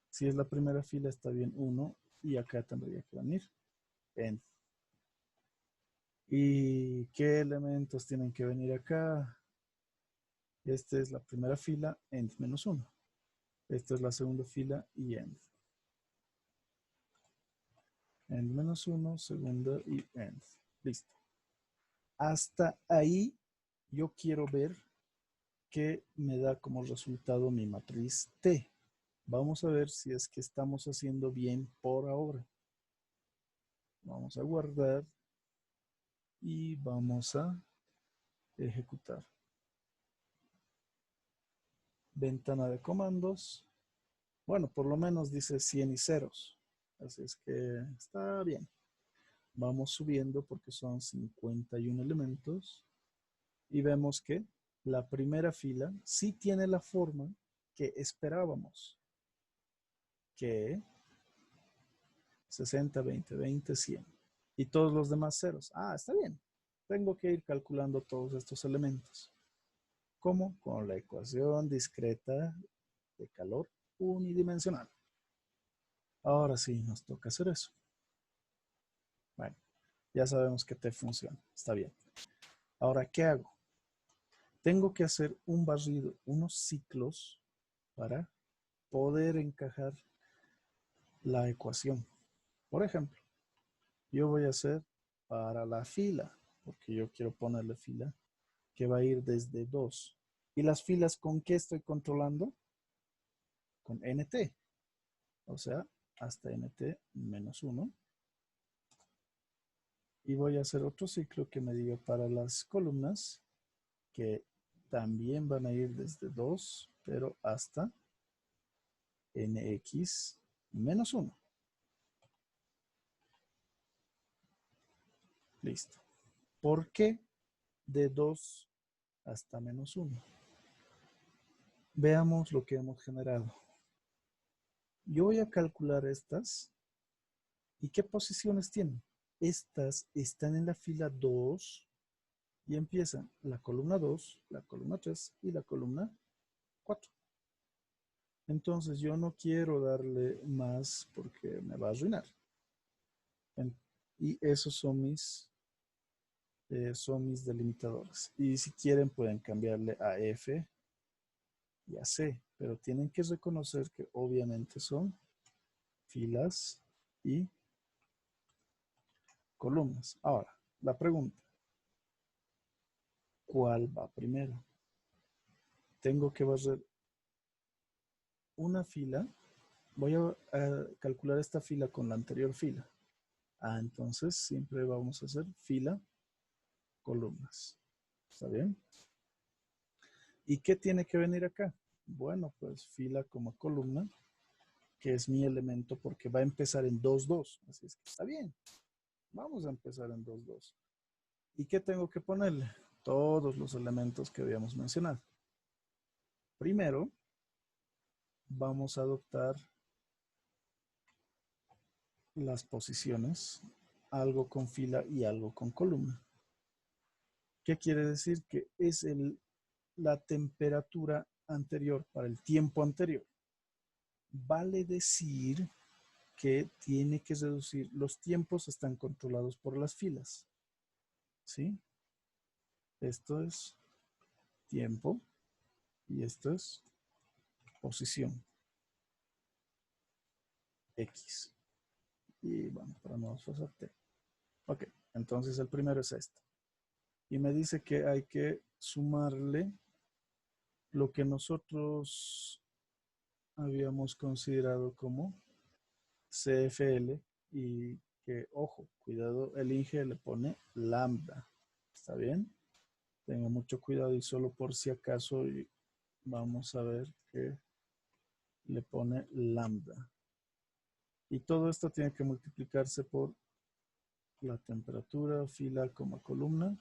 Si es la primera fila, está bien 1, y acá tendría que venir n. ¿Y qué elementos tienen que venir acá? Esta es la primera fila, n-1. Esta es la segunda fila y n. n-1, segunda y n. Listo. Hasta ahí yo quiero ver qué me da como resultado mi matriz T. Vamos a ver si es que estamos haciendo bien por ahora. Vamos a guardar y vamos a ejecutar. ventana de comandos. Bueno, por lo menos dice 100 y ceros. Así es que está bien. Vamos subiendo porque son 51 elementos. Y vemos que la primera fila sí tiene la forma que esperábamos. Que 60, 20, 20, 100. Y todos los demás ceros. Ah, está bien. Tengo que ir calculando todos estos elementos. ¿Cómo? Con la ecuación discreta de calor unidimensional. Ahora sí, nos toca hacer eso. Bueno, ya sabemos que T funciona. Está bien. Ahora, ¿qué hago? Tengo que hacer un barrido, unos ciclos para poder encajar la ecuación. Por ejemplo, yo voy a hacer para la fila, porque yo quiero ponerle fila, que va a ir desde 2. ¿Y las filas con qué estoy controlando? Con NT. O sea, hasta NT menos 1. Y voy a hacer otro ciclo que me diga para las columnas, que también van a ir desde 2, pero hasta NX menos 1. Listo. ¿Por qué de 2 hasta menos 1? Veamos lo que hemos generado. Yo voy a calcular estas. ¿Y qué posiciones tienen? Estas están en la fila 2 y empiezan la columna 2, la columna 3 y la columna 4. Entonces yo no quiero darle más porque me va a arruinar. Y esos son mis delimitadores. Y si quieren pueden cambiarle a F y a C, pero tienen que reconocer que obviamente son filas y columnas. Ahora, la pregunta, ¿cuál va primero? Tengo que barrer una fila. Voy a calcular esta fila con la anterior fila. Entonces siempre vamos a hacer fila, columnas. ¿Está bien? ¿Y qué tiene que venir acá? Bueno, pues fila como columna, que es mi elemento porque va a empezar en 2, 2. Así es que está bien. Vamos a empezar en 2, 2. ¿Y qué tengo que ponerle? Todos los elementos que habíamos mencionado. Primero, vamos a adoptar las posiciones, algo con fila y algo con columna. ¿Qué quiere decir? Que es la temperatura anterior para el tiempo anterior. Vale decir que tiene que reducir, los tiempos están controlados por las filas. ¿Sí? Esto es tiempo y esto es posición. X. Y bueno, para no usar T. Ok, entonces el primero es este. Y me dice que hay que sumarle lo que nosotros habíamos considerado como CFL y que, ojo, cuidado, el INGE le pone lambda. ¿Está bien? Tenga mucho cuidado y solo por si acaso vamos a ver que le pone lambda. Y todo esto tiene que multiplicarse por la temperatura, fila, coma, columna.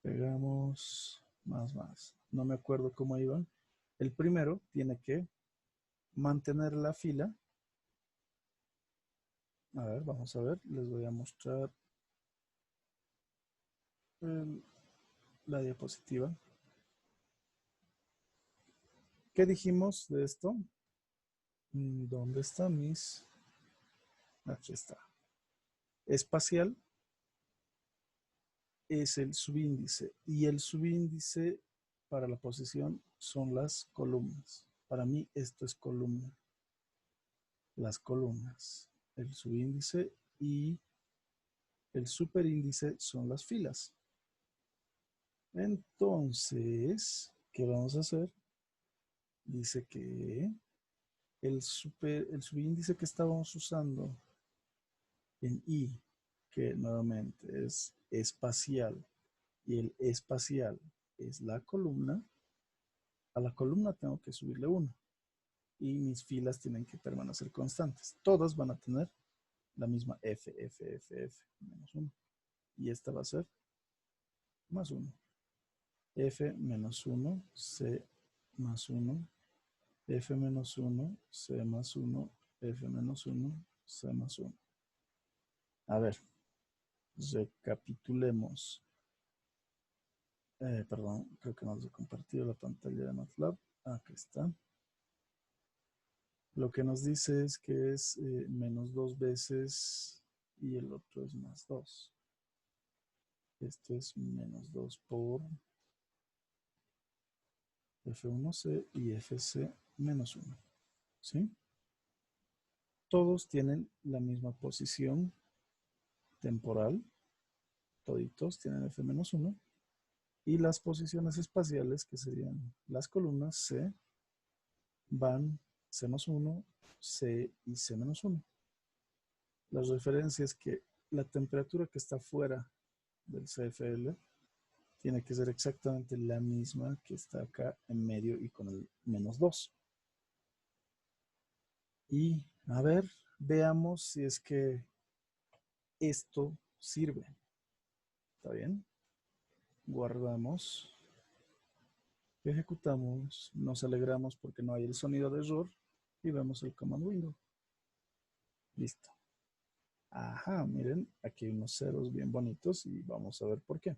Pegamos más. No me acuerdo cómo iban. El primero tiene que mantener la fila. A ver, vamos a ver. Les voy a mostrar la diapositiva. ¿Qué dijimos de esto? ¿Dónde están mis? Aquí está. Espacial es el subíndice y el subíndice para la posición son las columnas. Para mí esto es columna. Las columnas, el subíndice y el superíndice son las filas. Entonces, ¿qué vamos a hacer? Dice que el subíndice que estábamos usando en I, que nuevamente es espacial, y el espacial es la columna, a la columna tengo que subirle 1. Y mis filas tienen que permanecer constantes. Todas van a tener la misma F, menos 1. Y esta va a ser más 1. F menos 1, C más 1, F menos 1, C más 1, F menos 1, C más 1. A ver, recapitulemos. Perdón, creo que no les he compartido la pantalla de MATLAB. Aquí está. Lo que nos dice es que es menos 2 veces y el otro es más 2. Esto es menos 2 por F1C y FC menos 1. ¿Sí? Todos tienen la misma posición temporal. Toditos tienen F menos 1. Y las posiciones espaciales, que serían las columnas C, van C más 1, C y C menos 1. La referencia es que la temperatura que está fuera del CFL tiene que ser exactamente la misma que está acá en medio y con el menos 2. Y a ver, veamos si es que esto sirve. ¿Está bien? Guardamos. Ejecutamos. Nos alegramos porque no hay el sonido de error. Y vemos el command window. Listo. Ajá, miren, aquí hay unos ceros bien bonitos y vamos a ver por qué.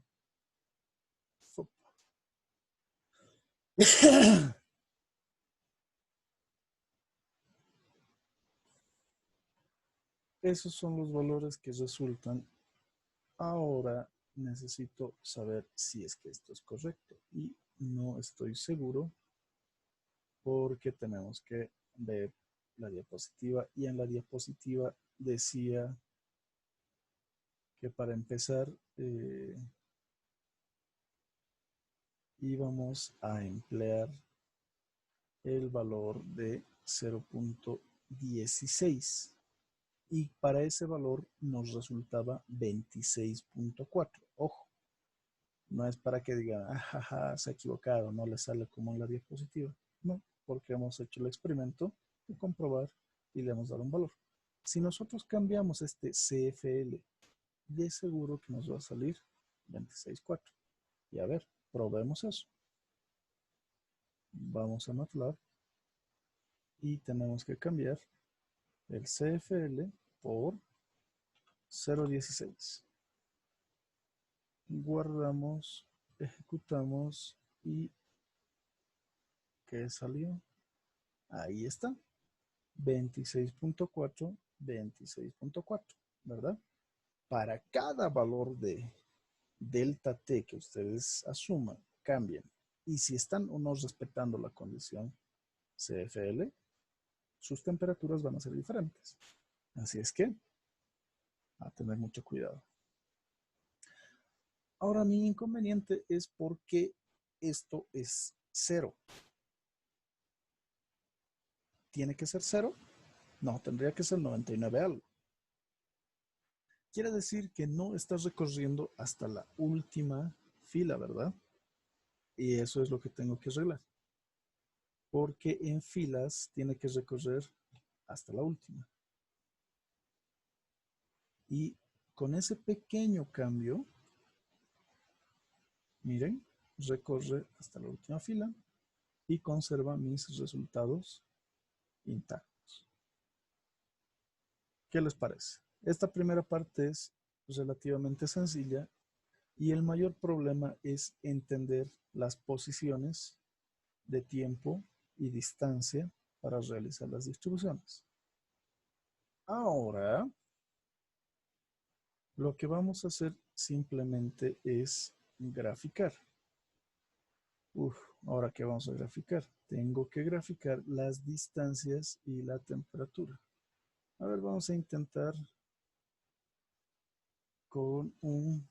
Esos son los valores que resultan. Ahora necesito saber si es que esto es correcto y no estoy seguro porque tenemos que ver la diapositiva y en la diapositiva decía que para empezar íbamos a emplear el valor de 0.16 y para ese valor nos resultaba 26.4. Ojo, no es para que digan, jaja, se ha equivocado, no le sale como en la diapositiva. No, porque hemos hecho el experimento de comprobar y le hemos dado un valor. Si nosotros cambiamos este CFL, de seguro que nos va a salir 26.4. Y a ver, probemos eso. Vamos a MATLAB y tenemos que cambiar el CFL por 0.16. Guardamos, ejecutamos y ¿qué salió? Ahí está. 26.4, 26.4, ¿verdad? Para cada valor de delta T que ustedes asuman, cambien. Y si están o no respetando la condición CFL, sus temperaturas van a ser diferentes. Así es que, a tener mucho cuidado. Ahora, mi inconveniente es porque esto es 0. ¿Tiene que ser 0? No, tendría que ser 99 algo. Quiere decir que no estás recorriendo hasta la última fila, ¿verdad? Y eso es lo que tengo que arreglar. Porque en filas tiene que recorrer hasta la última. Y con ese pequeño cambio, miren, recorre hasta la última fila y conserva mis resultados intactos. ¿Qué les parece? Esta primera parte es relativamente sencilla y el mayor problema es entender las posiciones de tiempo y distancia para realizar las distribuciones. Ahora, lo que vamos a hacer simplemente es graficar. Ahora, ¿qué vamos a graficar? Tengo que graficar las distancias y la temperatura. A ver, vamos a intentar con un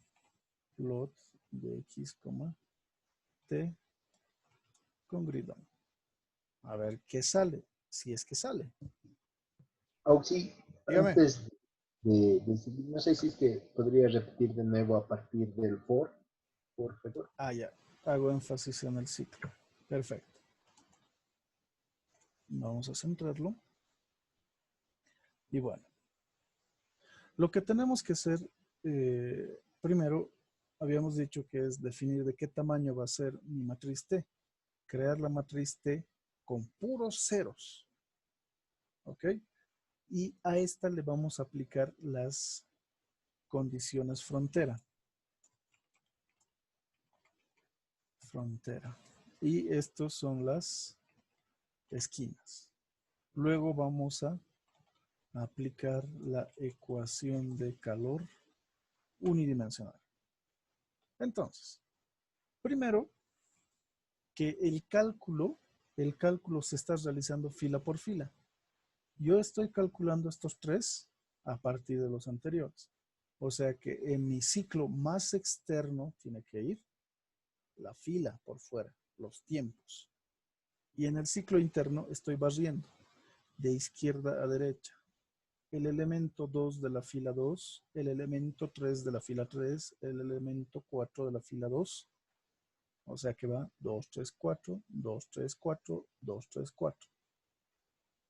plot de X, T con gridón. A ver qué sale, si es que sale. Auxi, Dígame. antes de seguir, no sé si es que podría repetir de nuevo a partir del for, por favor. Ah, ya. Hago énfasis en el ciclo. Perfecto. Vamos a centrarlo. Y bueno, lo que tenemos que hacer, primero, habíamos dicho que es definir de qué tamaño va a ser mi matriz T. Crear la matriz T con puros ceros. ¿Ok? Y a esta le vamos a aplicar las condiciones frontera. Frontera. Y estos son las esquinas. Luego vamos a aplicar la ecuación de calor unidimensional. Entonces, primero que el cálculo se está realizando fila por fila. Yo estoy calculando estos tres a partir de los anteriores. O sea que en mi ciclo más externo tiene que ir la fila por fuera, los tiempos. Y en el ciclo interno estoy barriendo de izquierda a derecha. El elemento 2 de la fila 2, el elemento 3 de la fila 3, el elemento 4 de la fila 2. O sea que va 2, 3, 4, 2, 3, 4, 2, 3, 4.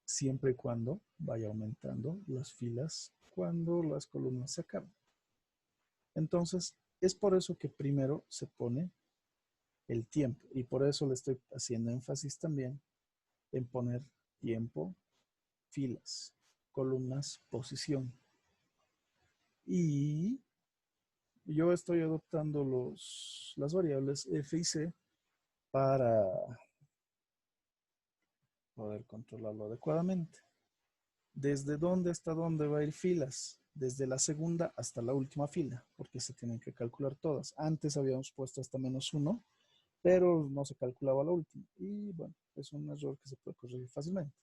Siempre y cuando vaya aumentando las filas cuando las columnas se acaban. Entonces, es por eso que primero se pone el tiempo. Y por eso le estoy haciendo énfasis también en poner tiempo, filas, columnas, posición. Y yo estoy adoptando las variables f y c para poder controlarlo adecuadamente. ¿Desde dónde hasta dónde va a ir filas? Desde la segunda hasta la última fila, porque se tienen que calcular todas. Antes habíamos puesto hasta -1, pero no se calculaba la última. Y bueno, es un error que se puede corregir fácilmente.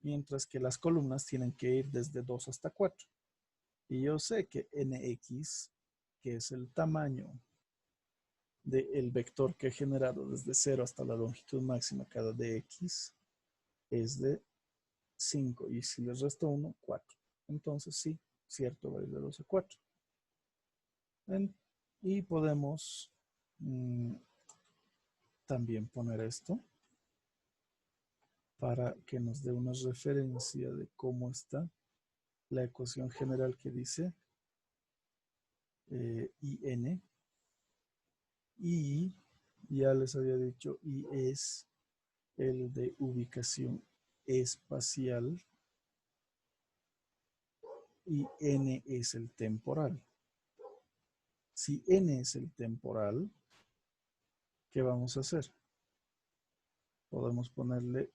Mientras que las columnas tienen que ir desde 2 hasta 4. Y yo sé que nx, que es el tamaño del vector que he generado desde 0 hasta la longitud máxima cada dx, es de 5. Y si les resto 1, 4. Entonces sí, cierto, va a ir de 2 a 4. Y podemos también poner esto para que nos dé una referencia de cómo está la ecuación general que dice IN. Y ya les había dicho, I es el de ubicación espacial y N es el temporal. Si N es el temporal, ¿qué vamos a hacer? Podemos ponerle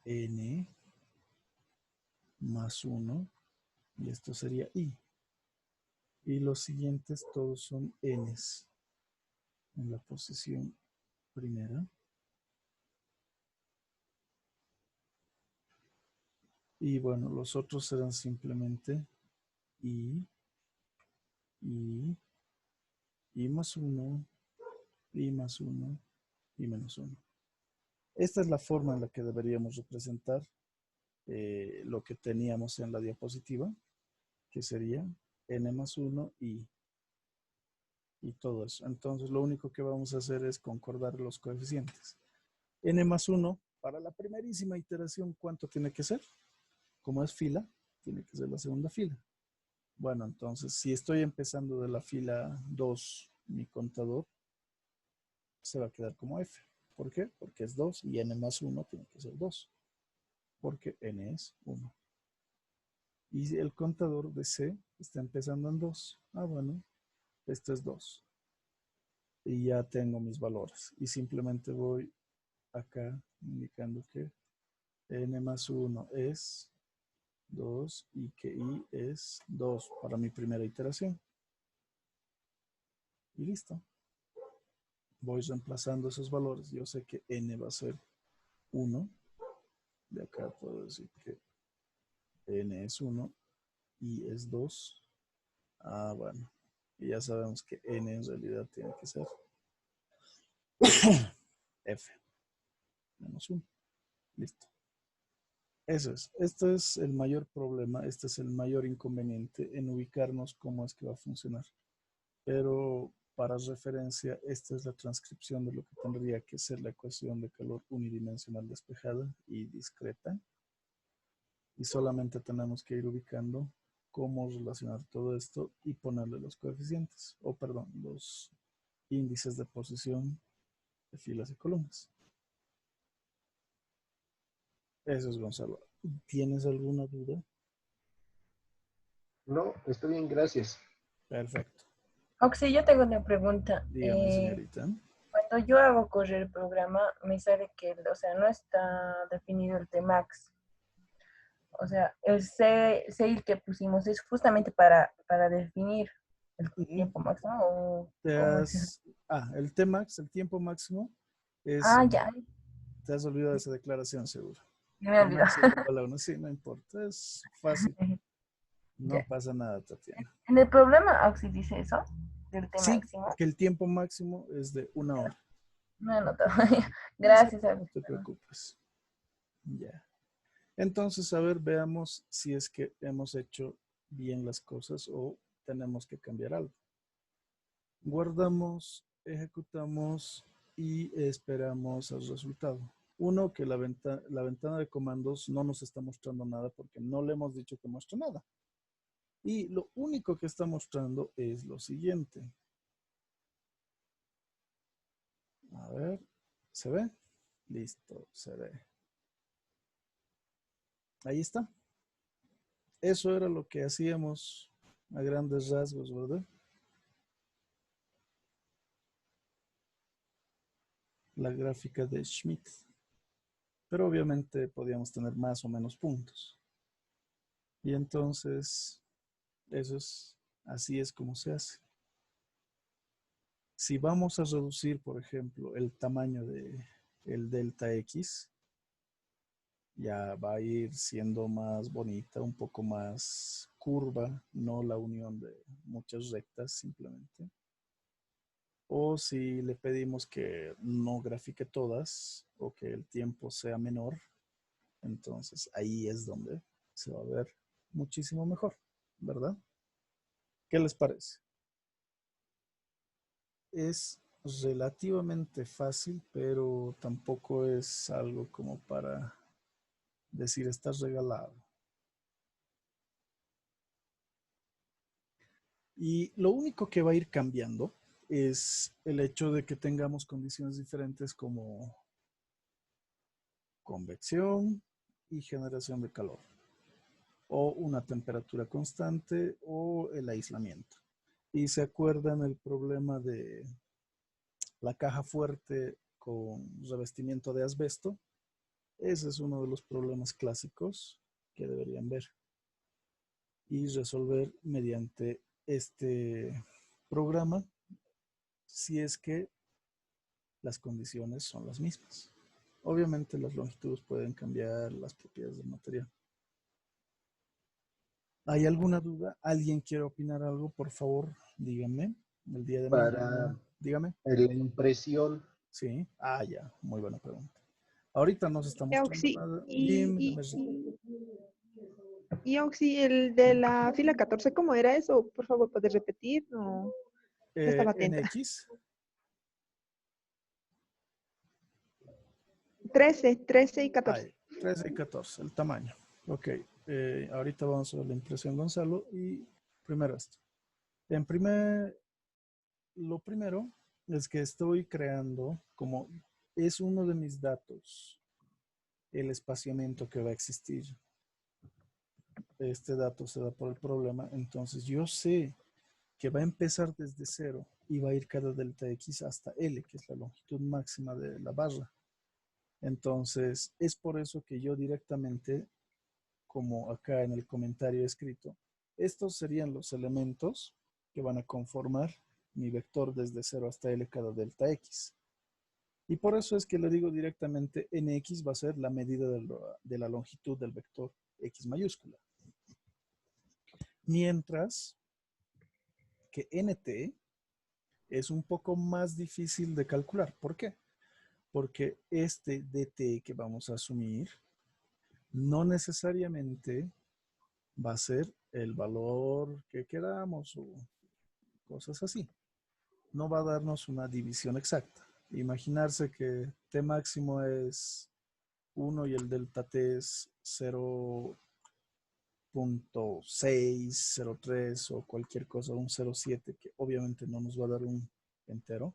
N más 1 y esto sería I. Y los siguientes todos son N's en la posición primera. Y bueno, los otros serán simplemente I más 1, I más 1, I menos 1. Esta es la forma en la que deberíamos representar lo que teníamos en la diapositiva, que sería N más 1 y todo eso. Entonces lo único que vamos a hacer es concordar los coeficientes. N más 1, para la primerísima iteración, ¿cuánto tiene que ser? Como es fila, tiene que ser la segunda fila. Bueno, entonces, si estoy empezando de la fila 2, mi contador se va a quedar como F. ¿Por qué? Porque es 2 y N más 1 tiene que ser 2. Porque N es 1. Y el contador de C está empezando en 2. Ah, bueno, este es 2. Y ya tengo mis valores. Y simplemente voy acá indicando que N más 1 es 2 y que I es 2 para mi primera iteración. Y listo. Voy reemplazando esos valores. Yo sé que N va a ser 1. De acá puedo decir que N es 1 y es 2. Ah, bueno. Y ya sabemos que N en realidad tiene que ser F menos 1. Listo. Eso es. Este es el mayor problema. Este es el mayor inconveniente en ubicarnos cómo es que va a funcionar. Pero para referencia, esta es la transcripción de lo que tendría que ser la ecuación de calor unidimensional despejada y discreta. Y solamente tenemos que ir ubicando cómo relacionar todo esto y ponerle los coeficientes, o perdón, los índices de posición de filas y columnas. Eso es, Gonzalo. ¿Tienes alguna duda? No, está bien, gracias. Perfecto. Oxy, yo tengo una pregunta. Dígame, señorita. Cuando yo hago correr el programa, me sale que, o sea, no está definido el Tmax. O sea, el CI que pusimos es justamente para definir el tiempo máximo o cómo es eso. El Tmax, el tiempo máximo, es, Ah, ya, te has olvidado de esa declaración, seguro. me El olvidó. max es igual a 1, sí, no importa, es fácil. No Ya. pasa nada, Tatiana. En el problema, Oxy dice eso, del T Sí, máximo. que el tiempo máximo es de 1 hora. No he anotado. Sí, Gracias, no Oxy. te preocupes. Ya. Entonces, a ver, veamos si es que hemos hecho bien las cosas o tenemos que cambiar algo. Guardamos, ejecutamos y esperamos el resultado. Uno, que la ventana de comandos no nos está mostrando nada porque no le hemos dicho que muestre nada. Y lo único que está mostrando es lo siguiente. A ver, ¿se ve? Listo, se ve. Ahí está. Eso era lo que hacíamos a grandes rasgos, ¿verdad? La gráfica de Schmidt. Pero obviamente podíamos tener más o menos puntos. Y entonces, así es como se hace. Si vamos a reducir, por ejemplo, el tamaño de el delta X, ya va a ir siendo más bonita, un poco más curva, no la unión de muchas rectas simplemente. O si le pedimos que no grafique todas o que el tiempo sea menor, entonces ahí es donde se va a ver muchísimo mejor, ¿verdad? ¿Qué les parece? Es relativamente fácil, pero tampoco es algo como para decir estás regalado. Y lo único que va a ir cambiando es el hecho de que tengamos condiciones diferentes como convección y generación de calor, o una temperatura constante o el aislamiento. Y se acuerdan el problema de la caja fuerte con revestimiento de asbesto. Ese es uno de los problemas clásicos que deberían ver y resolver mediante este programa si es que las condiciones son las mismas. Obviamente las longitudes pueden cambiar las propiedades del material. ¿Hay alguna duda? ¿Alguien quiere opinar algo? Por favor, díganme. El día de mañana. Para Dígame. la impresión, Sí. Ya. Muy buena pregunta. Ahorita no se está mostrando Oxy, nada. y, Dime. Oxy, el de la fila 14, ¿cómo era eso? Por favor, ¿puedes repetir? No estaba atenta. NX. 13 y 14. 13 y 14, el tamaño. Ok. Ahorita vamos a ver la impresión, Gonzalo. Y primero esto. Lo primero es que estoy creando, como es uno de mis datos, el espaciamiento que va a existir. Este dato se da por el problema, entonces yo sé que va a empezar desde 0 y va a ir cada delta X hasta L, que es la longitud máxima de la barra. Entonces, es por eso que yo directamente, como acá en el comentario escrito, estos serían los elementos que van a conformar mi vector desde 0 hasta L cada delta X. Y por eso es que le digo directamente nx va a ser la medida de la longitud del vector X mayúscula. Mientras que nt es un poco más difícil de calcular. ¿Por qué? Porque este dt que vamos a asumir no necesariamente va a ser el valor que queramos o cosas así. no va a darnos una división exacta. Imaginarse que T máximo es 1 y el delta T es 0.603 o cualquier cosa, un 0.7, que obviamente no nos va a dar un entero.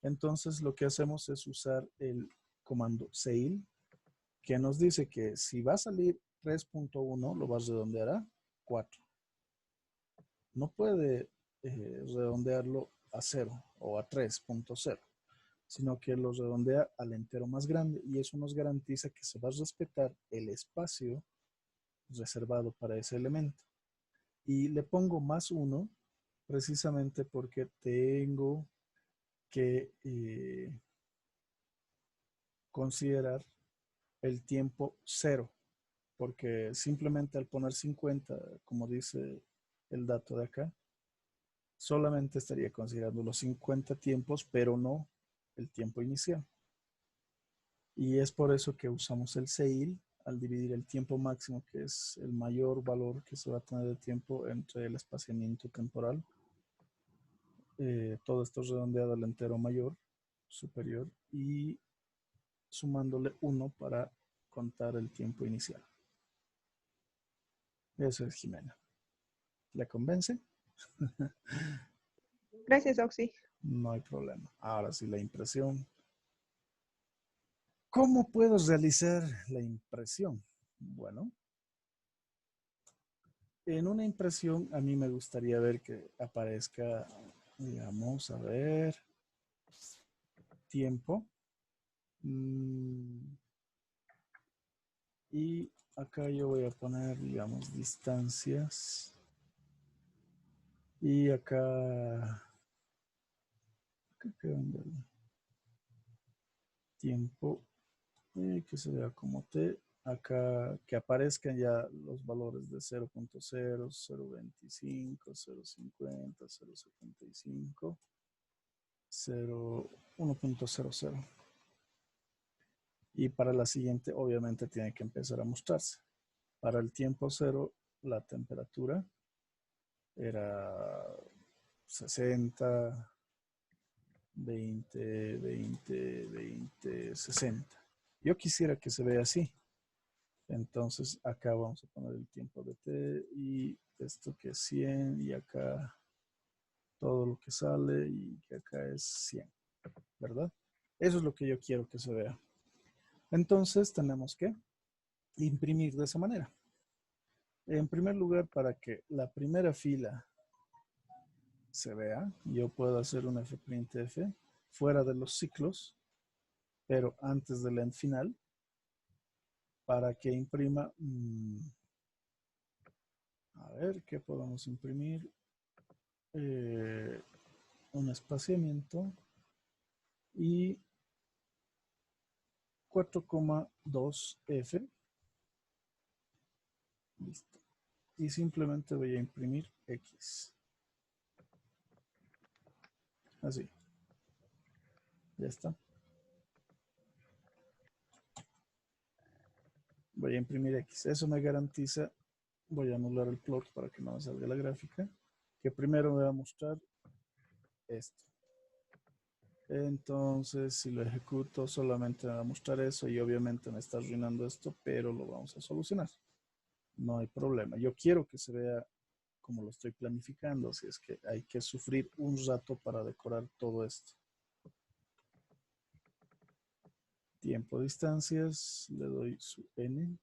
Entonces lo que hacemos es usar el comando ceil, que nos dice que si va a salir 3.1, lo vas a redondear a 4. No puede redondearlo a 0 o a 3.0, sino que lo redondea al entero más grande y eso nos garantiza que se va a respetar el espacio reservado para ese elemento. Y le pongo más 1 precisamente porque tengo que considerar el tiempo 0, porque simplemente al poner 50, como dice el dato de acá, solamente estaría considerando los 50 tiempos, pero no el tiempo inicial. Y es por eso que usamos el ceil al dividir el tiempo máximo, que es el mayor valor que se va a tener de tiempo entre el espaciamiento temporal. Todo esto redondeado al entero mayor, superior, y sumándole 1 para contar el tiempo inicial. Eso es Jimena. ¿Le convence? Gracias, Oxy. No hay problema. Ahora sí, la impresión. ¿Cómo puedo realizar la impresión? Bueno, en una impresión a mí me gustaría ver que aparezca, digamos, a ver, tiempo. Y acá yo voy a poner, digamos, distancias. Y acá queda el tiempo, que se vea como T. Acá que aparezcan ya los valores de 0.0, 0.25, 0.50, 0.75, 1.00. Y para la siguiente, obviamente, tiene que empezar a mostrarse. Para el tiempo 0, la temperatura era 60, 20, 20, 20, 60. Yo quisiera que se vea así. Entonces acá vamos a poner el tiempo de T y esto que es 100 y acá todo lo que sale y que acá es 100, ¿verdad? Eso es lo que yo quiero que se vea. Entonces tenemos que imprimir de esa manera. En primer lugar, para que la primera fila se vea, yo puedo hacer un fprintf fuera de los ciclos, pero antes del end final, para que imprima, a ver, ¿qué podemos imprimir? Un espaciamiento y 4,2F. Listo. Y simplemente voy a imprimir X. Así. Ya está. Voy a imprimir X. Eso me garantiza, voy a anular el plot para que no me salga la gráfica, que primero me va a mostrar esto. Entonces, si lo ejecuto, solamente me va a mostrar eso y obviamente me está arruinando esto, pero lo vamos a solucionar. No hay problema. Yo quiero que se vea como lo estoy planificando, así es que hay que sufrir un rato para decorar todo esto. Tiempo, distancias, le doy su N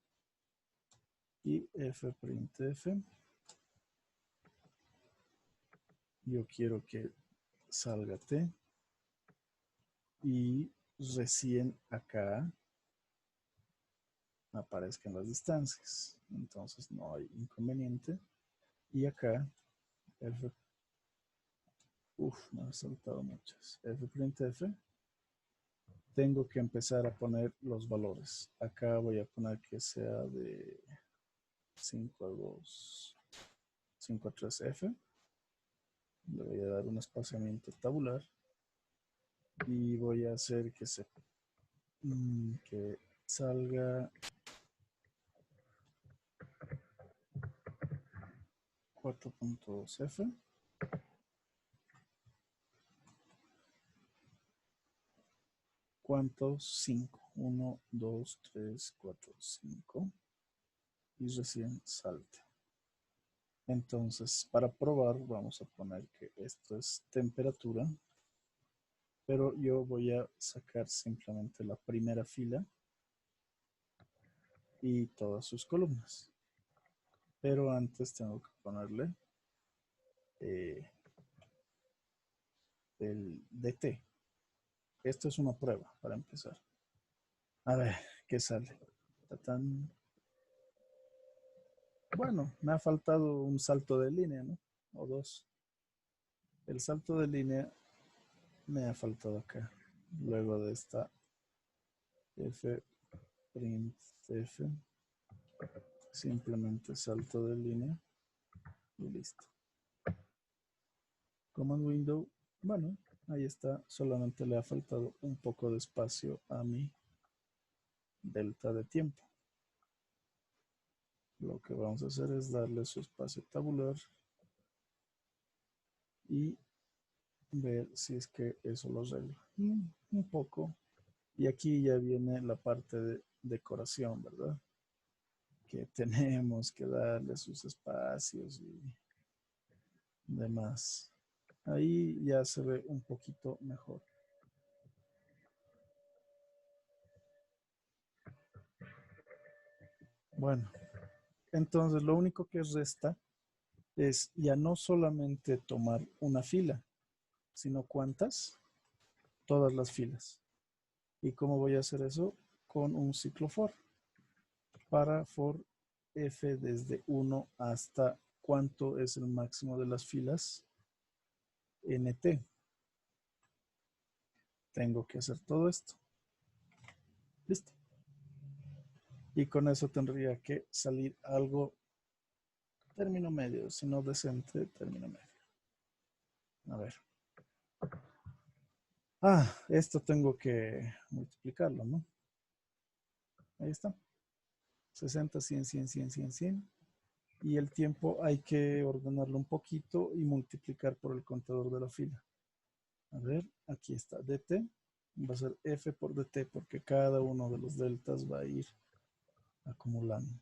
y fprintf. Yo quiero que salga T y recién acá aparezcan las distancias. Entonces no hay inconveniente. Y acá, me han saltado muchas. Fprintf, tengo que empezar a poner los valores. Acá voy a poner que sea de 5 a 2, 5 a 3F. Le voy a dar un espaciamiento tabular. Y voy a hacer que que salga 4.2F. ¿cuántos? 5. 1, 2, 3, 4, 5. Y recién salte. Entonces, para probar, vamos a poner que esto es temperatura. Pero yo voy a sacar simplemente la primera fila y todas sus columnas. Pero antes tengo que ponerle el DT. Esto es una prueba para empezar. A ver, ¿qué sale? Tatán. Bueno, me ha faltado un salto de línea, ¿no? O dos. El salto de línea me ha faltado acá. Luego de esta F print F. Simplemente salto de línea. Y listo. Command Window. Bueno, ahí está. Solamente le ha faltado un poco de espacio a mi delta de tiempo. Lo que vamos a hacer es darle su espacio tabular y ver si es que eso lo arregla. Un poco. Y aquí ya viene la parte de decoración, ¿verdad? Que tenemos que darle sus espacios y demás. Ahí ya se ve un poquito mejor. Bueno, entonces lo único que resta es ya no solamente tomar una fila, sino ¿cuántas? Todas las filas. ¿Y cómo voy a hacer eso? Con un ciclo for. Para for f desde 1 hasta ¿cuánto es el máximo de las filas? nt. Tengo que hacer todo esto. Listo. Y con eso tendría que salir algo término medio, si no decente, término medio. A ver. Esto tengo que multiplicarlo, ¿no? Ahí está. 60, 100, 100, 100, 100, 100. Y el tiempo hay que ordenarlo un poquito y multiplicar por el contador de la fila. A ver, aquí está. dt va a ser f por dt porque cada uno de los deltas va a ir acumulando.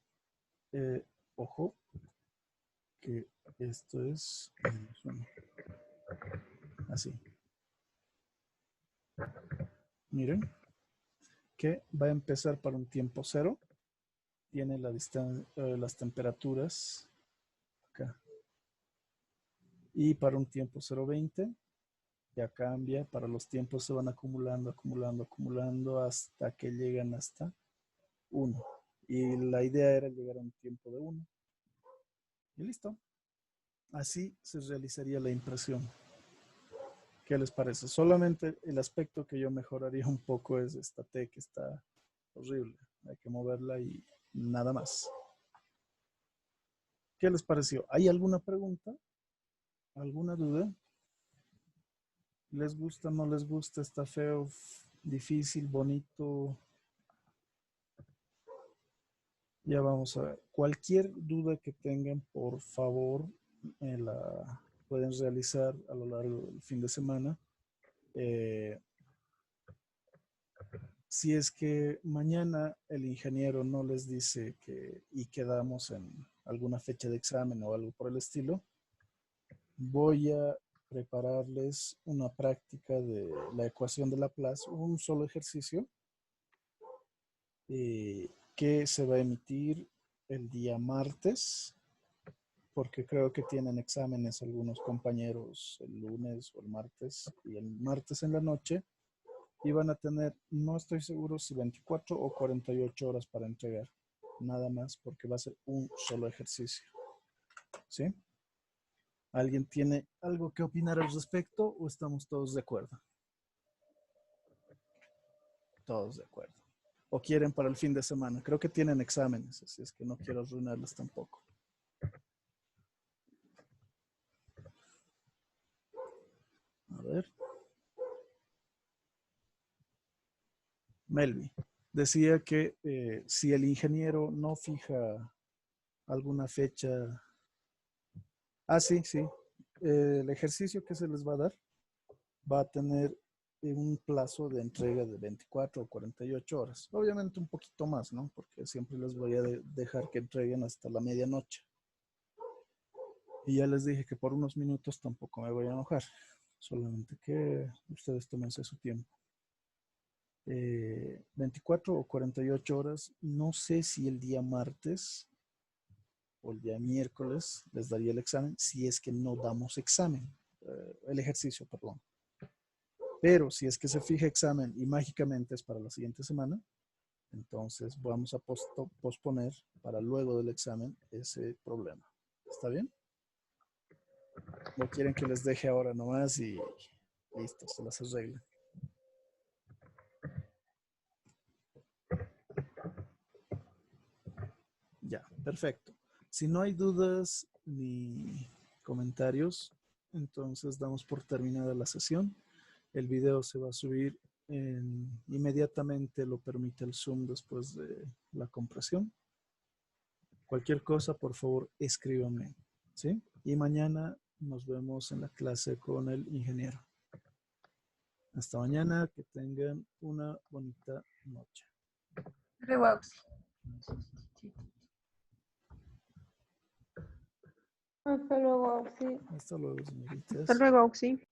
Ojo, que esto es -1. Así. Miren que va a empezar para un tiempo 0. Tiene la las temperaturas acá. Y para un tiempo 0,20 ya cambia. Para los tiempos se van acumulando, acumulando, acumulando hasta que llegan hasta 1. Y la idea era llegar a un tiempo de 1. Y listo. Así se realizaría la impresión. ¿Qué les parece? Solamente el aspecto que yo mejoraría un poco es esta T que está horrible. Hay que moverla y nada más. ¿Qué les pareció? ¿Hay alguna pregunta? ¿Alguna duda? ¿Les gusta, no les gusta? ¿Está feo, difícil, bonito? Ya vamos a ver. Cualquier duda que tengan, por favor, la pueden realizar a lo largo del fin de semana. Si es que mañana el ingeniero no les dice que y quedamos en alguna fecha de examen o algo por el estilo, voy a prepararles una práctica de la ecuación de Laplace, un solo ejercicio que se va a emitir el día martes, porque creo que tienen exámenes algunos compañeros el lunes o el martes, y el martes en la noche, y van a tener, no estoy seguro si 24 o 48 horas para entregar, nada más, porque va a ser un solo ejercicio. ¿Sí? ¿Alguien tiene algo que opinar al respecto o estamos todos de acuerdo? Todos de acuerdo. ¿O quieren para el fin de semana? Creo que tienen exámenes, así es que no quiero arruinarles tampoco. A ver. Melvi decía que si el ingeniero no fija alguna fecha. Sí. El ejercicio que se les va a dar va a tener un plazo de entrega de 24 o 48 horas. Obviamente un poquito más, ¿no? Porque siempre les voy a dejar que entreguen hasta la medianoche. Y ya les dije que por unos minutos tampoco me voy a enojar. Solamente que ustedes tómense su tiempo. 24 o 48 horas. No sé si el día martes o el día miércoles les daría el examen, si es que no damos examen. El ejercicio, perdón. Pero si es que se fija examen y mágicamente es para la siguiente semana, entonces vamos a posponer para luego del examen ese problema. ¿Está bien? ¿O quieren que les deje ahora nomás y listo, se las arregla? Ya, perfecto. Si no hay dudas ni comentarios, entonces damos por terminada la sesión. El video se va a subir inmediatamente, lo permite el Zoom después de la compresión. Cualquier cosa, por favor, escríbanme, ¿sí? Y mañana nos vemos en la clase con el ingeniero. Hasta mañana, que tengan una bonita noche. Luego, Hasta luego, sí. Hasta luego, señoritas. Hasta luego, sí.